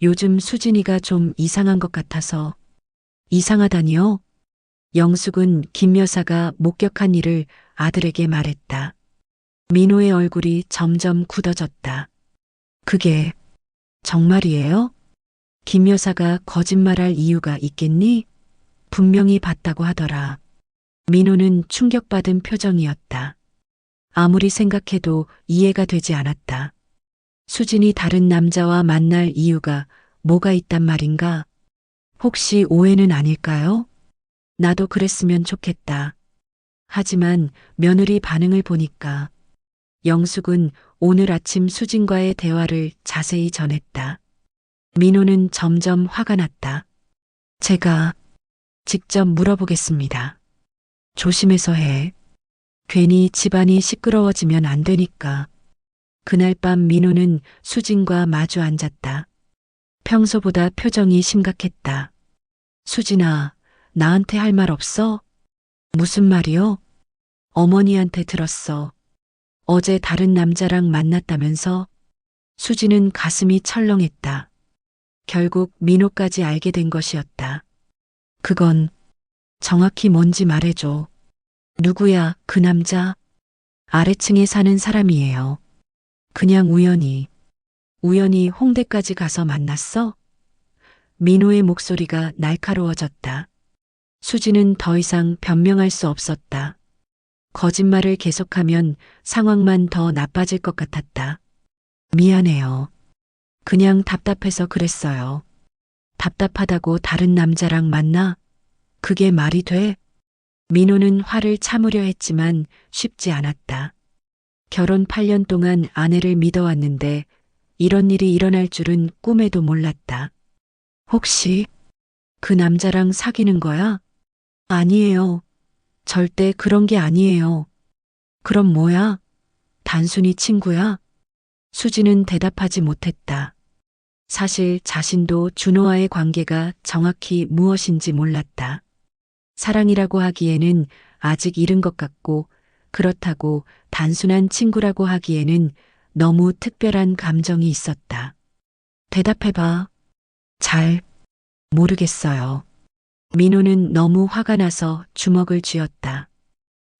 요즘 수진이가 좀 이상한 것 같아서. 이상하다니요? 영숙은 김 여사가 목격한 일을 아들에게 말했다. 민호의 얼굴이 점점 굳어졌다. 그게 정말이에요? 김 여사가 거짓말할 이유가 있겠니? 분명히 봤다고 하더라. 민호는 충격받은 표정이었다. 아무리 생각해도 이해가 되지 않았다. 수진이 다른 남자와 만날 이유가 뭐가 있단 말인가? 혹시 오해는 아닐까요? 나도 그랬으면 좋겠다. 하지만 며느리 반응을 보니까 영숙은 오늘 아침 수진과의 대화를 자세히 전했다. 민호는 점점 화가 났다. 제가 직접 물어보겠습니다. 조심해서 해. 괜히 집안이 시끄러워지면 안 되니까. 그날 밤 민호는 수진과 마주 앉았다. 평소보다 표정이 심각했다. 수진아, 나한테 할 말 없어? 무슨 말이요? 어머니한테 들었어. 어제 다른 남자랑 만났다면서? 수진은 가슴이 철렁했다. 결국 민호까지 알게 된 것이었다. 그건 정확히 뭔지 말해줘. 누구야, 그 남자? 아래층에 사는 사람이에요. 그냥 우연히 홍대까지 가서 만났어? 민호의 목소리가 날카로워졌다. 수지는 더 이상 변명할 수 없었다. 거짓말을 계속하면 상황만 더 나빠질 것 같았다. 미안해요. 그냥 답답해서 그랬어요. 답답하다고 다른 남자랑 만나? 그게 말이 돼? 민호는 화를 참으려 했지만 쉽지 않았다. 결혼 8년 동안 아내를 믿어왔는데 이런 일이 일어날 줄은 꿈에도 몰랐다. 혹시 그 남자랑 사귀는 거야? 아니에요. 절대 그런 게 아니에요. 그럼 뭐야? 단순히 친구야? 수지는 대답하지 못했다. 사실 자신도 준호와의 관계가 정확히 무엇인지 몰랐다. 사랑이라고 하기에는 아직 이른 것 같고 그렇다고 단순한 친구라고 하기에는 너무 특별한 감정이 있었다. 대답해봐. 잘 모르겠어요. 민호는 너무 화가 나서 주먹을 쥐었다.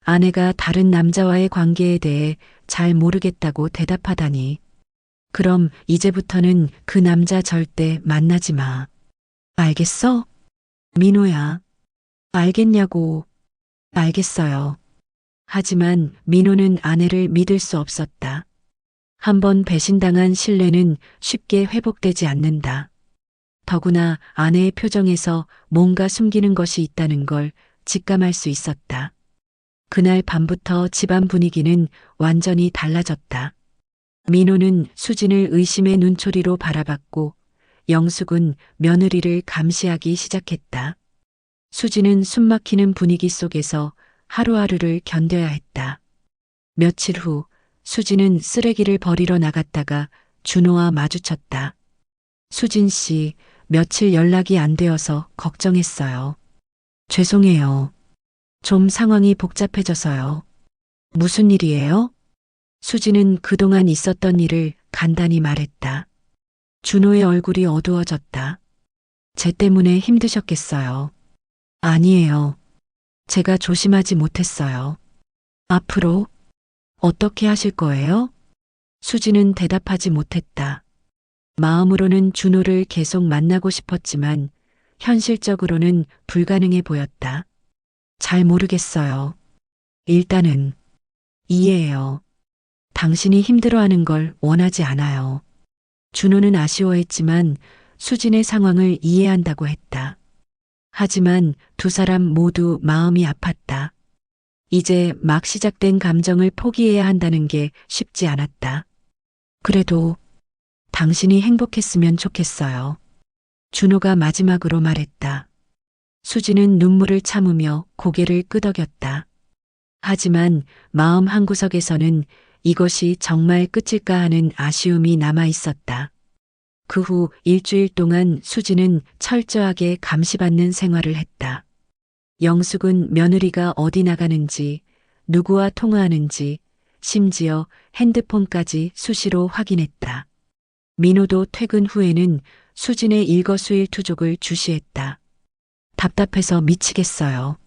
아내가 다른 남자와의 관계에 대해 잘 모르겠다고 대답하다니. 그럼 이제부터는 그 남자 절대 만나지 마. 알겠어? 민호야. 알겠냐고. 알겠어요. 하지만 민호는 아내를 믿을 수 없었다. 한번 배신당한 신뢰는 쉽게 회복되지 않는다. 더구나 아내의 표정에서 뭔가 숨기는 것이 있다는 걸 직감할 수 있었다. 그날 밤부터 집안 분위기는 완전히 달라졌다. 민호는 수진을 의심의 눈초리로 바라봤고 영숙은 며느리를 감시하기 시작했다. 수진은 숨막히는 분위기 속에서 하루하루를 견뎌야 했다. 며칠 후 수진은 쓰레기를 버리러 나갔다가 준호와 마주쳤다. 수진 씨, 며칠 연락이 안 되어서 걱정했어요. 죄송해요. 좀 상황이 복잡해져서요. 무슨 일이에요? 수진은 그동안 있었던 일을 간단히 말했다. 준호의 얼굴이 어두워졌다. 쟤 때문에 힘드셨겠어요. 아니에요. 제가 조심하지 못했어요. 앞으로 어떻게 하실 거예요? 수진은 대답하지 못했다. 마음으로는 준호를 계속 만나고 싶었지만 현실적으로는 불가능해 보였다. 잘 모르겠어요. 일단은 이해해요. 당신이 힘들어하는 걸 원하지 않아요. 준호는 아쉬워했지만 수진의 상황을 이해한다고 했다. 하지만 두 사람 모두 마음이 아팠다. 이제 막 시작된 감정을 포기해야 한다는 게 쉽지 않았다. 그래도 당신이 행복했으면 좋겠어요. 준호가 마지막으로 말했다. 수진은 눈물을 참으며 고개를 끄덕였다. 하지만 마음 한구석에서는 이것이 정말 끝일까 하는 아쉬움이 남아 있었다. 그 후 일주일 동안 수진은 철저하게 감시받는 생활을 했다. 영숙은 며느리가 어디 나가는지, 누구와 통화하는지, 심지어 핸드폰까지 수시로 확인했다. 민호도 퇴근 후에는 수진의 일거수일투족을 주시했다. 답답해서 미치겠어요.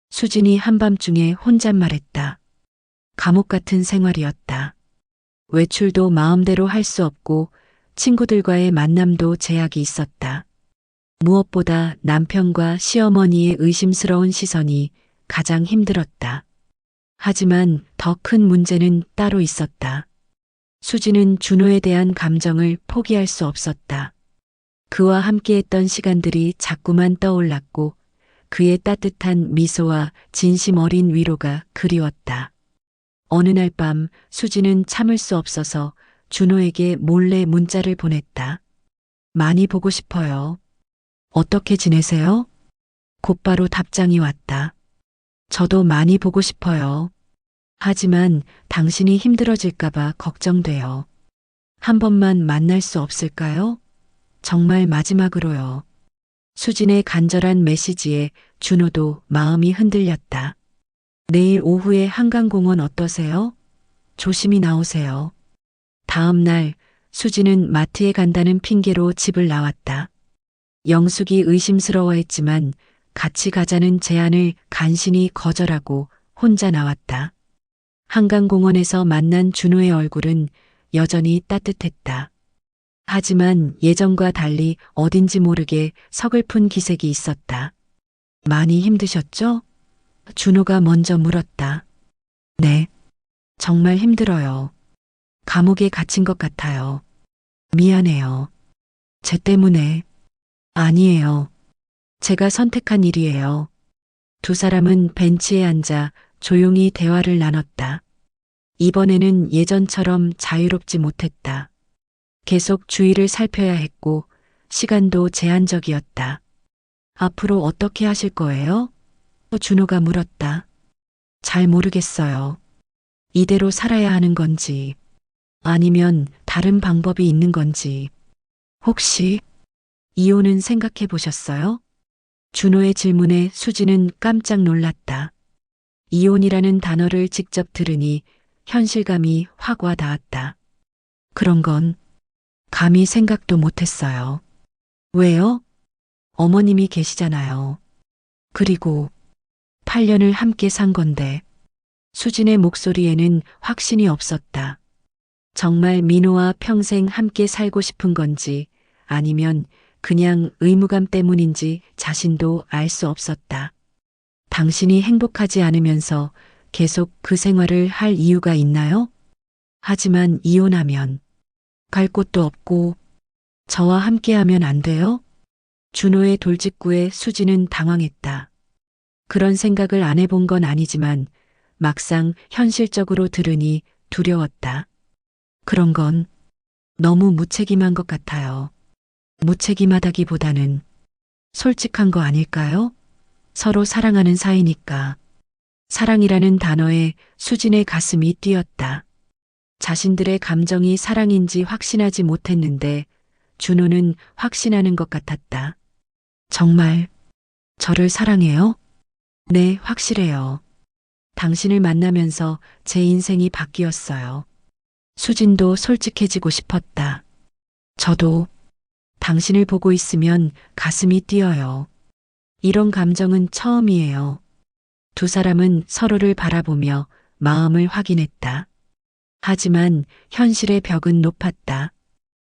수진이 한밤중에 혼잣말했다. 감옥 같은 생활이었다. 외출도 마음대로 할 수 없고 친구들과의 만남도 제약이 있었다. 무엇보다 남편과 시어머니의 의심스러운 시선이 가장 힘들었다. 하지만 더 큰 문제는 따로 있었다. 수진은 준호에 대한 감정을 포기할 수 없었다. 그와 함께했던 시간들이 자꾸만 떠올랐고 그의 따뜻한 미소와 진심 어린 위로가 그리웠다. 어느 날 밤 수진은 참을 수 없어서 준호에게 몰래 문자를 보냈다. 많이 보고 싶어요. 어떻게 지내세요? 곧바로 답장이 왔다. 저도 많이 보고 싶어요. 하지만 당신이 힘들어질까봐 걱정돼요. 한 번만 만날 수 없을까요? 정말 마지막으로요. 수진의 간절한 메시지에 준호도 마음이 흔들렸다. 내일 오후에 한강공원 어떠세요? 조심히 나오세요. 다음 날 수진은 마트에 간다는 핑계로 집을 나왔다. 영숙이 의심스러워했지만 같이 가자는 제안을 간신히 거절하고 혼자 나왔다. 한강공원에서 만난 준호의 얼굴은 여전히 따뜻했다. 하지만 예전과 달리 어딘지 모르게 서글픈 기색이 있었다. 많이 힘드셨죠? 준호가 먼저 물었다. 네, 정말 힘들어요. 감옥에 갇힌 것 같아요. 미안해요. 쟤 때문에. 아니에요. 제가 선택한 일이에요. 두 사람은 벤치에 앉아 조용히 대화를 나눴다. 이번에는 예전처럼 자유롭지 못했다. 계속 주위를 살펴야 했고 시간도 제한적이었다. 앞으로 어떻게 하실 거예요? 준호가 물었다. 잘 모르겠어요. 이대로 살아야 하는 건지 아니면 다른 방법이 있는 건지. 혹시 이혼은 생각해 보셨어요? 준호의 질문에 수지는 깜짝 놀랐다. 이혼이라는 단어를 직접 들으니 현실감이 확 와 닿았다. 그런 건 감히 생각도 못했어요. 왜요? 어머님이 계시잖아요. 그리고 8년을 함께 산 건데. 수진의 목소리에는 확신이 없었다. 정말 민호와 평생 함께 살고 싶은 건지 아니면 그냥 의무감 때문인지 자신도 알 수 없었다. 당신이 행복하지 않으면서 계속 그 생활을 할 이유가 있나요? 하지만 이혼하면 갈 곳도 없고 저와 함께하면 안 돼요? 준호의 돌직구에 수지는 당황했다. 그런 생각을 안 해본 건 아니지만 막상 현실적으로 들으니 두려웠다. 그런 건 너무 무책임한 것 같아요. 무책임하다기보다는 솔직한 거 아닐까요? 서로 사랑하는 사이니까. 사랑이라는 단어에 수진의 가슴이 뛰었다. 자신들의 감정이 사랑인지 확신하지 못했는데 준호는 확신하는 것 같았다. 정말 저를 사랑해요? 네, 확실해요. 당신을 만나면서 제 인생이 바뀌었어요. 수진도 솔직해지고 싶었다. 저도 당신을 보고 있으면 가슴이 뛰어요. 이런 감정은 처음이에요. 두 사람은 서로를 바라보며 마음을 확인했다. 하지만 현실의 벽은 높았다.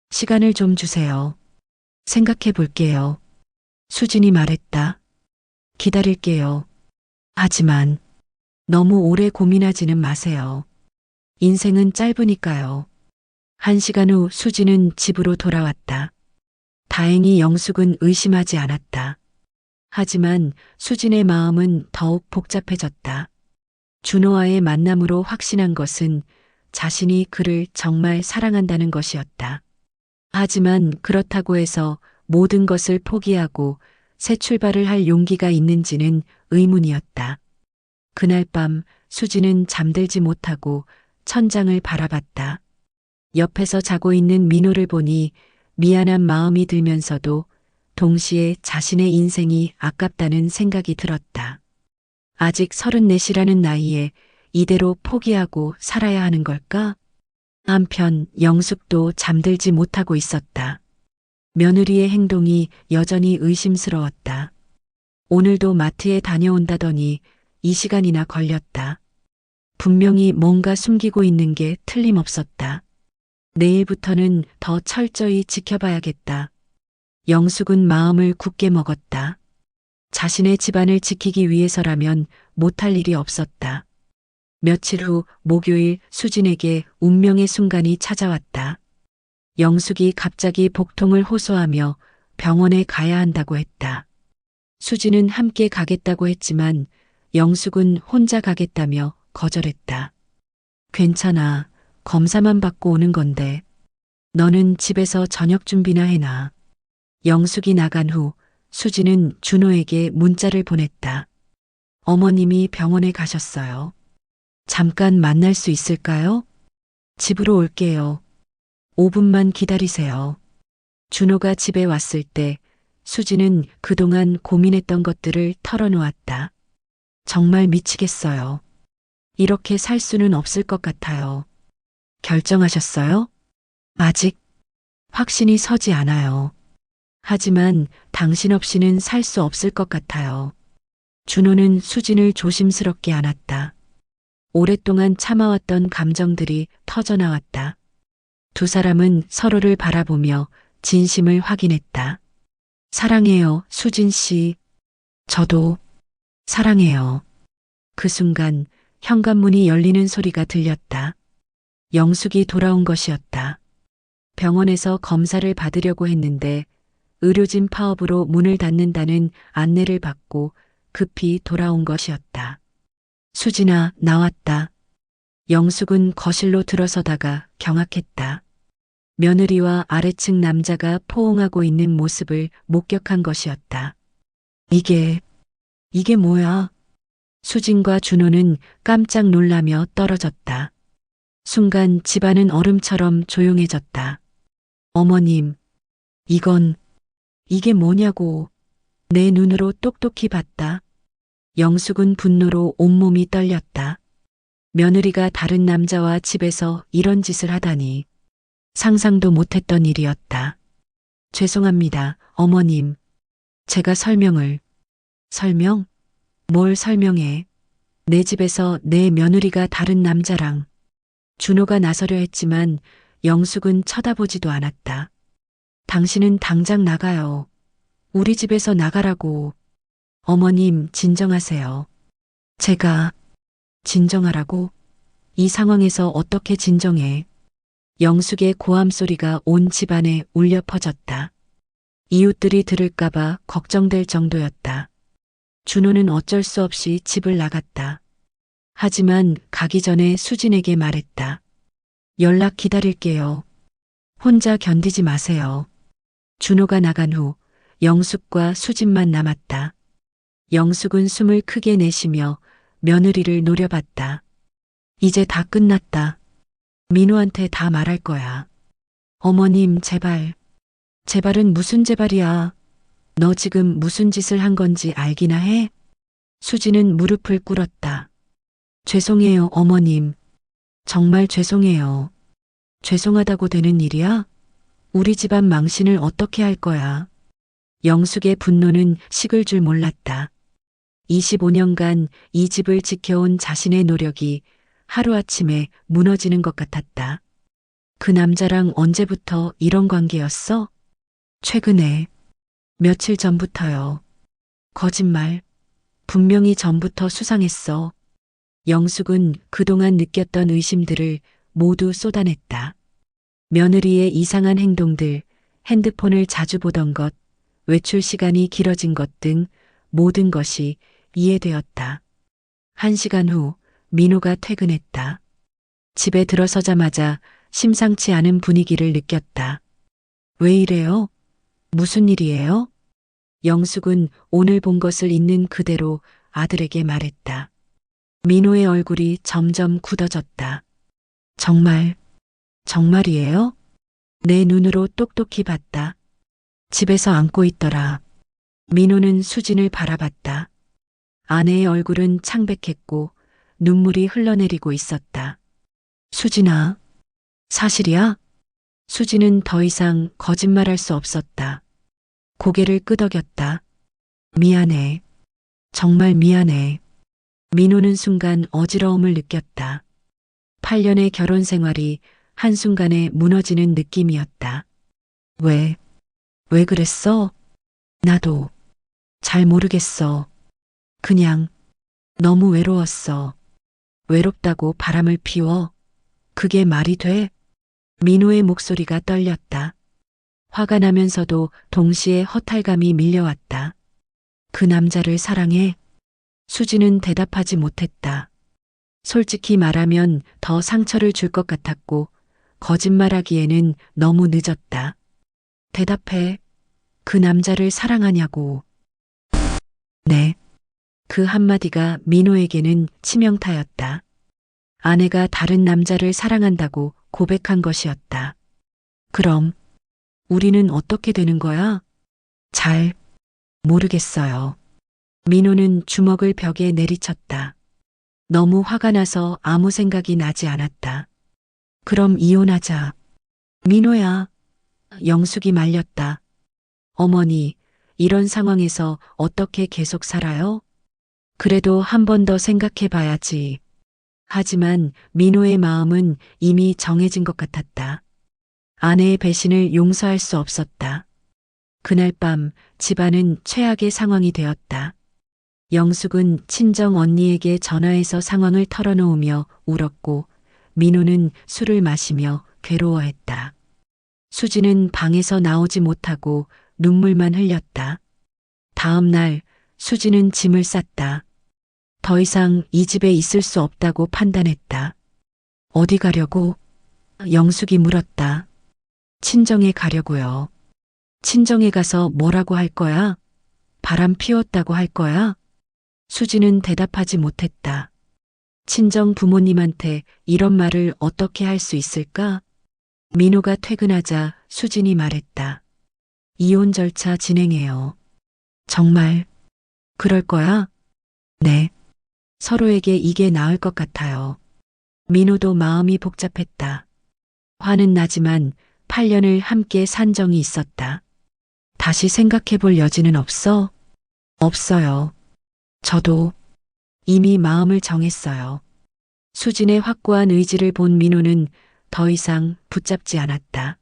시간을 좀 주세요. 생각해 볼게요. 수진이 말했다. 기다릴게요. 하지만 너무 오래 고민하지는 마세요. 인생은 짧으니까요. 1시간 후 수지는 집으로 돌아왔다. 다행히 영숙은 의심하지 않았다. 하지만 수진의 마음은 더욱 복잡해졌다. 준호와의 만남으로 확신한 것은 자신이 그를 정말 사랑한다는 것이었다. 하지만 그렇다고 해서 모든 것을 포기하고 새 출발을 할 용기가 있는지는 의문이었다. 그날 밤 수지는 잠들지 못하고 천장을 바라봤다. 옆에서 자고 있는 민호를 보니 미안한 마음이 들면서도 동시에 자신의 인생이 아깝다는 생각이 들었다. 아직 34이라는 나이에 이대로 포기하고 살아야 하는 걸까? 한편 영숙도 잠들지 못하고 있었다. 며느리의 행동이 여전히 의심스러웠다. 오늘도 마트에 다녀온다더니 이 시간이나 걸렸다. 분명히 뭔가 숨기고 있는 게 틀림없었다. 내일부터는 더 철저히 지켜봐야겠다. 영숙은 마음을 굳게 먹었다. 자신의 집안을 지키기 위해서라면 못할 일이 없었다. 며칠 후 목요일 수진에게 운명의 순간이 찾아왔다. 영숙이 갑자기 복통을 호소하며 병원에 가야 한다고 했다. 수진은 함께 가겠다고 했지만 영숙은 혼자 가겠다며 거절했다. 괜찮아. 검사만 받고 오는 건데. 너는 집에서 저녁 준비나 해놔. 영숙이 나간 후 수진은 준호에게 문자를 보냈다. 어머님이 병원에 가셨어요. 잠깐 만날 수 있을까요? 집으로 올게요. 5분만 기다리세요. 준호가 집에 왔을 때 수진은 그동안 고민했던 것들을 털어놓았다. 정말 미치겠어요. 이렇게 살 수는 없을 것 같아요. 결정하셨어요? 아직 확신이 서지 않아요. 하지만 당신 없이는 살 수 없을 것 같아요. 준호는 수진을 조심스럽게 안았다. 오랫동안 참아왔던 감정들이 터져나왔다. 두 사람은 서로를 바라보며 진심을 확인했다. 사랑해요, 수진 씨. 저도 사랑해요. 그 순간 현관문이 열리는 소리가 들렸다. 영숙이 돌아온 것이었다. 병원에서 검사를 받으려고 했는데 의료진 파업으로 문을 닫는다는 안내를 받고 급히 돌아온 것이었다. 수진아, 나왔다. 영숙은 거실로 들어서다가 경악했다. 며느리와 아래층 남자가 포옹하고 있는 모습을 목격한 것이었다. 이게 뭐야? 수진과 준호는 깜짝 놀라며 떨어졌다. 순간 집안은 얼음처럼 조용해졌다. 어머님, 이게 뭐냐고. 내 눈으로 똑똑히 봤다. 영숙은 분노로 온몸이 떨렸다. 며느리가 다른 남자와 집에서 이런 짓을 하다니. 상상도 못했던 일이었다. 죄송합니다, 어머님. 제가 설명? 뭘 설명해? 내 집에서 내 며느리가 다른 남자랑. 준호가 나서려 했지만 영숙은 쳐다보지도 않았다. 당신은 당장 나가요. 우리 집에서 나가라고. 어머님, 진정하세요. 제가 진정하라고? 이 상황에서 어떻게 진정해? 영숙의 고함 소리가 온 집안에 울려 퍼졌다. 이웃들이 들을까봐 걱정될 정도였다. 준호는 어쩔 수 없이 집을 나갔다. 하지만 가기 전에 수진에게 말했다. 연락 기다릴게요. 혼자 견디지 마세요. 준호가 나간 후 영숙과 수진만 남았다. 영숙은 숨을 크게 내쉬며 며느리를 노려봤다. 이제 다 끝났다. 민호한테 다 말할 거야. 어머님, 제발. 제발은 무슨 제발이야. 너 지금 무슨 짓을 한 건지 알기나 해? 수진은 무릎을 꿇었다. 죄송해요, 어머님. 정말 죄송해요. 죄송하다고 되는 일이야? 우리 집안 망신을 어떻게 할 거야? 영숙의 분노는 식을 줄 몰랐다. 25년간 이 집을 지켜온 자신의 노력이 하루아침에 무너지는 것 같았다. 그 남자랑 언제부터 이런 관계였어? 최근에. 며칠 전부터요. 거짓말. 분명히 전부터 수상했어. 영숙은 그동안 느꼈던 의심들을 모두 쏟아냈다. 며느리의 이상한 행동들, 핸드폰을 자주 보던 것, 외출 시간이 길어진 것 등 모든 것이 이해되었다. 1시간 후 민호가 퇴근했다. 집에 들어서자마자 심상치 않은 분위기를 느꼈다. 왜 이래요? 무슨 일이에요? 영숙은 오늘 본 것을 있는 그대로 아들에게 말했다. 민호의 얼굴이 점점 굳어졌다. 정말이에요? 내 눈으로 똑똑히 봤다. 집에서 안고 있더라. 민호는 수진을 바라봤다. 아내의 얼굴은 창백했고 눈물이 흘러내리고 있었다. 수진아, 사실이야? 수진은 더 이상 거짓말할 수 없었다. 고개를 끄덕였다. 미안해. 정말 미안해. 민호는 순간 어지러움을 느꼈다. 8년의 결혼 생활이 한순간에 무너지는 느낌이었다. 왜 그랬어? 나도 잘 모르겠어. 그냥 너무 외로웠어. 외롭다고 바람을 피워? 그게 말이 돼? 민호의 목소리가 떨렸다. 화가 나면서도 동시에 허탈감이 밀려왔다. 그 남자를 사랑해? 수지는 대답하지 못했다. 솔직히 말하면 더 상처를 줄 것 같았고 거짓말하기에는 너무 늦었다. 대답해. 그 남자를 사랑하냐고. 네. 그 한마디가 민호에게는 치명타였다. 아내가 다른 남자를 사랑한다고 고백한 것이었다. 그럼 우리는 어떻게 되는 거야? 잘 모르겠어요. 민호는 주먹을 벽에 내리쳤다. 너무 화가 나서 아무 생각이 나지 않았다. 그럼 이혼하자. 민호야. 영숙이 말렸다. 어머니, 이런 상황에서 어떻게 계속 살아요? 그래도 한 번 더 생각해 봐야지. 하지만 민호의 마음은 이미 정해진 것 같았다. 아내의 배신을 용서할 수 없었다. 그날 밤 집안은 최악의 상황이 되었다. 영숙은 친정 언니에게 전화해서 상황을 털어놓으며 울었고 민호는 술을 마시며 괴로워했다. 수지는 방에서 나오지 못하고 눈물만 흘렸다. 다음 날 수지는 짐을 쌌다. 더 이상 이 집에 있을 수 없다고 판단했다. 어디 가려고? 영숙이 물었다. 친정에 가려고요. 친정에 가서 뭐라고 할 거야? 바람 피웠다고 할 거야? 수지는 대답하지 못했다. 친정 부모님한테 이런 말을 어떻게 할 수 있을까? 민호가 퇴근하자 수진이 말했다. 이혼 절차 진행해요. 정말 그럴 거야? 네. 서로에게 이게 나을 것 같아요. 민호도 마음이 복잡했다. 화는 나지만 8년을 함께 산 정이 있었다. 다시 생각해 볼 여지는 없어? 없어요. 저도 이미 마음을 정했어요. 수진의 확고한 의지를 본 민호는 더 이상 붙잡지 않았다.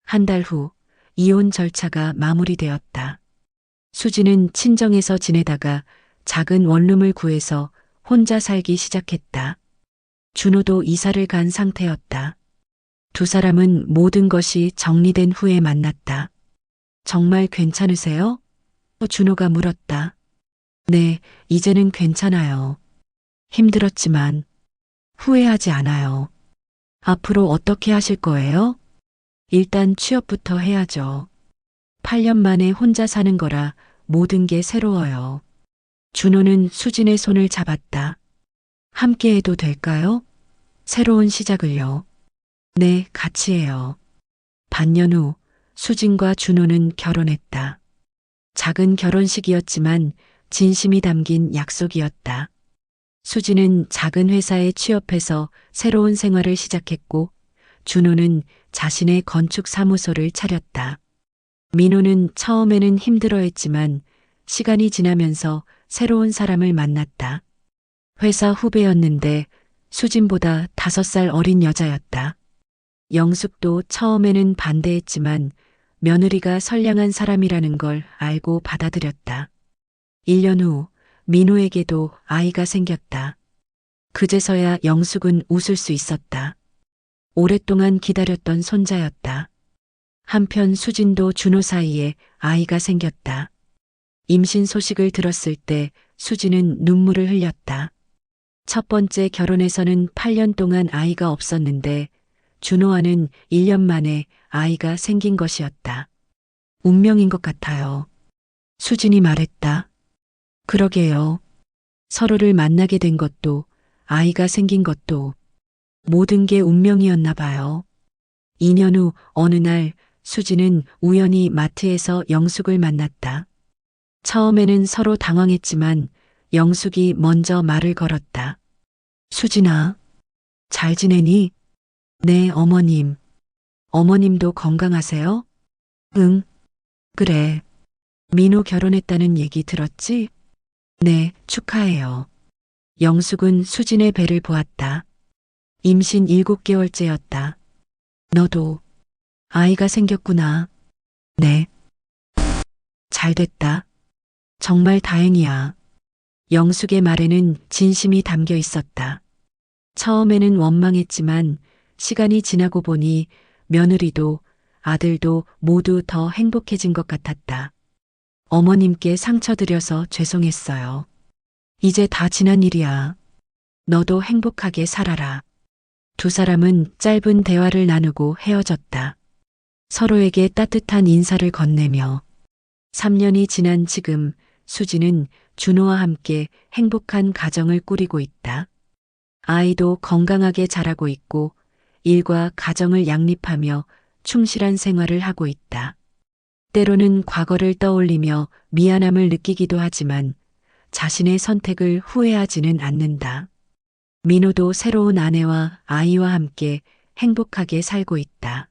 한 달 후 이혼 절차가 마무리되었다. 수진은 친정에서 지내다가 작은 원룸을 구해서 혼자 살기 시작했다. 준호도 이사를 간 상태였다. 두 사람은 모든 것이 정리된 후에 만났다. 정말 괜찮으세요? 준호가 물었다. 네, 이제는 괜찮아요. 힘들었지만 후회하지 않아요. 앞으로 어떻게 하실 거예요? 일단 취업부터 해야죠. 8년 만에 혼자 사는 거라 모든 게 새로워요. 준호는 수진의 손을 잡았다. 함께 해도 될까요? 새로운 시작을요. 네, 같이 해요. 반년 후 수진과 준호는 결혼했다. 작은 결혼식이었지만 진심이 담긴 약속이었다. 수진은 작은 회사에 취업해서 새로운 생활을 시작했고 준호는 자신의 건축 사무소를 차렸다. 민호는 처음에는 힘들어했지만 시간이 지나면서 새로운 사람을 만났다. 회사 후배였는데 수진보다 5살 어린 여자였다. 영숙도 처음에는 반대했지만 며느리가 선량한 사람이라는 걸 알고 받아들였다. 1년 후 민호에게도 아이가 생겼다. 그제서야 영숙은 웃을 수 있었다. 오랫동안 기다렸던 손자였다. 한편 수진도 준호 사이에 아이가 생겼다. 임신 소식을 들었을 때 수진은 눈물을 흘렸다. 첫 번째 결혼에서는 8년 동안 아이가 없었는데 준호와는 1년 만에 아이가 생긴 것이었다. 운명인 것 같아요. 수진이 말했다. 그러게요. 서로를 만나게 된 것도 아이가 생긴 것도 모든 게 운명이었나 봐요. 2년 후 어느 날 수진은 우연히 마트에서 영숙을 만났다. 처음에는 서로 당황했지만 영숙이 먼저 말을 걸었다. 수진아, 잘 지내니? 네, 어머님. 어머님도 건강하세요? 응, 그래. 민호 결혼했다는 얘기 들었지? 네, 축하해요. 영숙은 수진의 배를 보았다. 임신 7개월째였다. 너도 아이가 생겼구나. 네. 잘 됐다. 정말 다행이야. 영숙의 말에는 진심이 담겨 있었다. 처음에는 원망했지만 시간이 지나고 보니 며느리도 아들도 모두 더 행복해진 것 같았다. 어머님께 상처드려서 죄송했어요. 이제 다 지난 일이야. 너도 행복하게 살아라. 두 사람은 짧은 대화를 나누고 헤어졌다. 서로에게 따뜻한 인사를 건네며 3년이 지난 지금 수지는 준호와 함께 행복한 가정을 꾸리고 있다. 아이도 건강하게 자라고 있고 일과 가정을 양립하며 충실한 생활을 하고 있다. 때로는 과거를 떠올리며 미안함을 느끼기도 하지만 자신의 선택을 후회하지는 않는다. 민호도 새로운 아내와 아이와 함께 행복하게 살고 있다.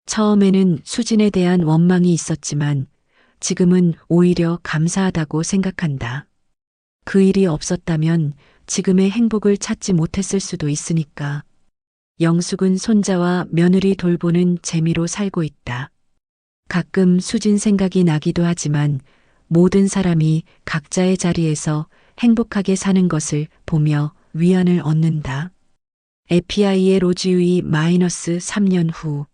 처음에는 수진에 대한 원망이 있었지만 지금은 오히려 감사하다고 생각한다. 그 일이 없었다면 지금의 행복을 찾지 못했을 수도 있으니까. 영숙은 손자와 며느리 돌보는 재미로 살고 있다. 가끔 수진 생각이 나기도 하지만 모든 사람이 각자의 자리에서 행복하게 사는 것을 보며 위안을 얻는다. 에피아이의 로지우이 -3년 후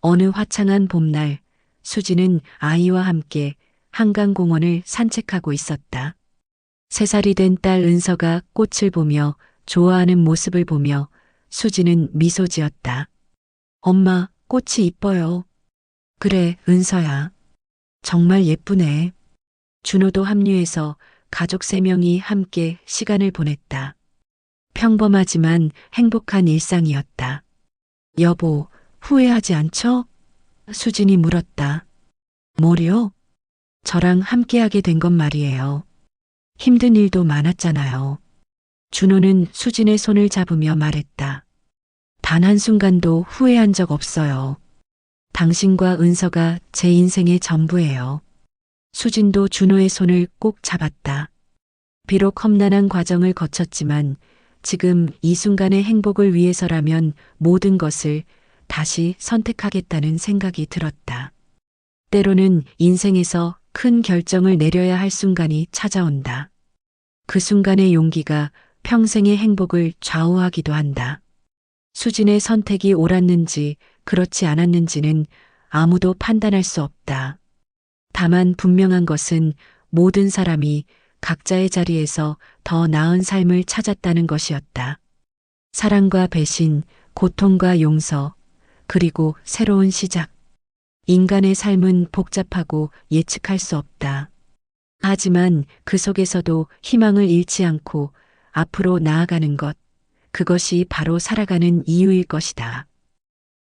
어느 화창한 봄날 수지는 아이와 함께 한강공원을 산책하고 있었다. 3살이 된 딸 은서가 꽃을 보며 좋아하는 모습을 보며 수지는 미소 지었다. 엄마, 꽃이 이뻐요. 그래, 은서야. 정말 예쁘네. 준호도 합류해서 가족 3명이 함께 시간을 보냈다. 평범하지만 행복한 일상이었다. 여보, 후회하지 않죠? 수진이 물었다. 뭐요? 저랑 함께하게 된 건 말이에요. 힘든 일도 많았잖아요. 준호는 수진의 손을 잡으며 말했다. 단 한순간도 후회한 적 없어요. 당신과 은서가 제 인생의 전부예요. 수진도 준호의 손을 꼭 잡았다. 비록 험난한 과정을 거쳤지만 지금 이 순간의 행복을 위해서라면 모든 것을 다시 선택하겠다는 생각이 들었다. 때로는 인생에서 큰 결정을 내려야 할 순간이 찾아온다. 그 순간의 용기가 평생의 행복을 좌우하기도 한다. 수진의 선택이 옳았는지 그렇지 않았는지는 아무도 판단할 수 없다. 다만 분명한 것은 모든 사람이 각자의 자리에서 더 나은 삶을 찾았다는 것이었다. 사랑과 배신, 고통과 용서, 그리고 새로운 시작. 인간의 삶은 복잡하고 예측할 수 없다. 하지만 그 속에서도 희망을 잃지 않고 앞으로 나아가는 것, 그것이 바로 살아가는 이유일 것이다.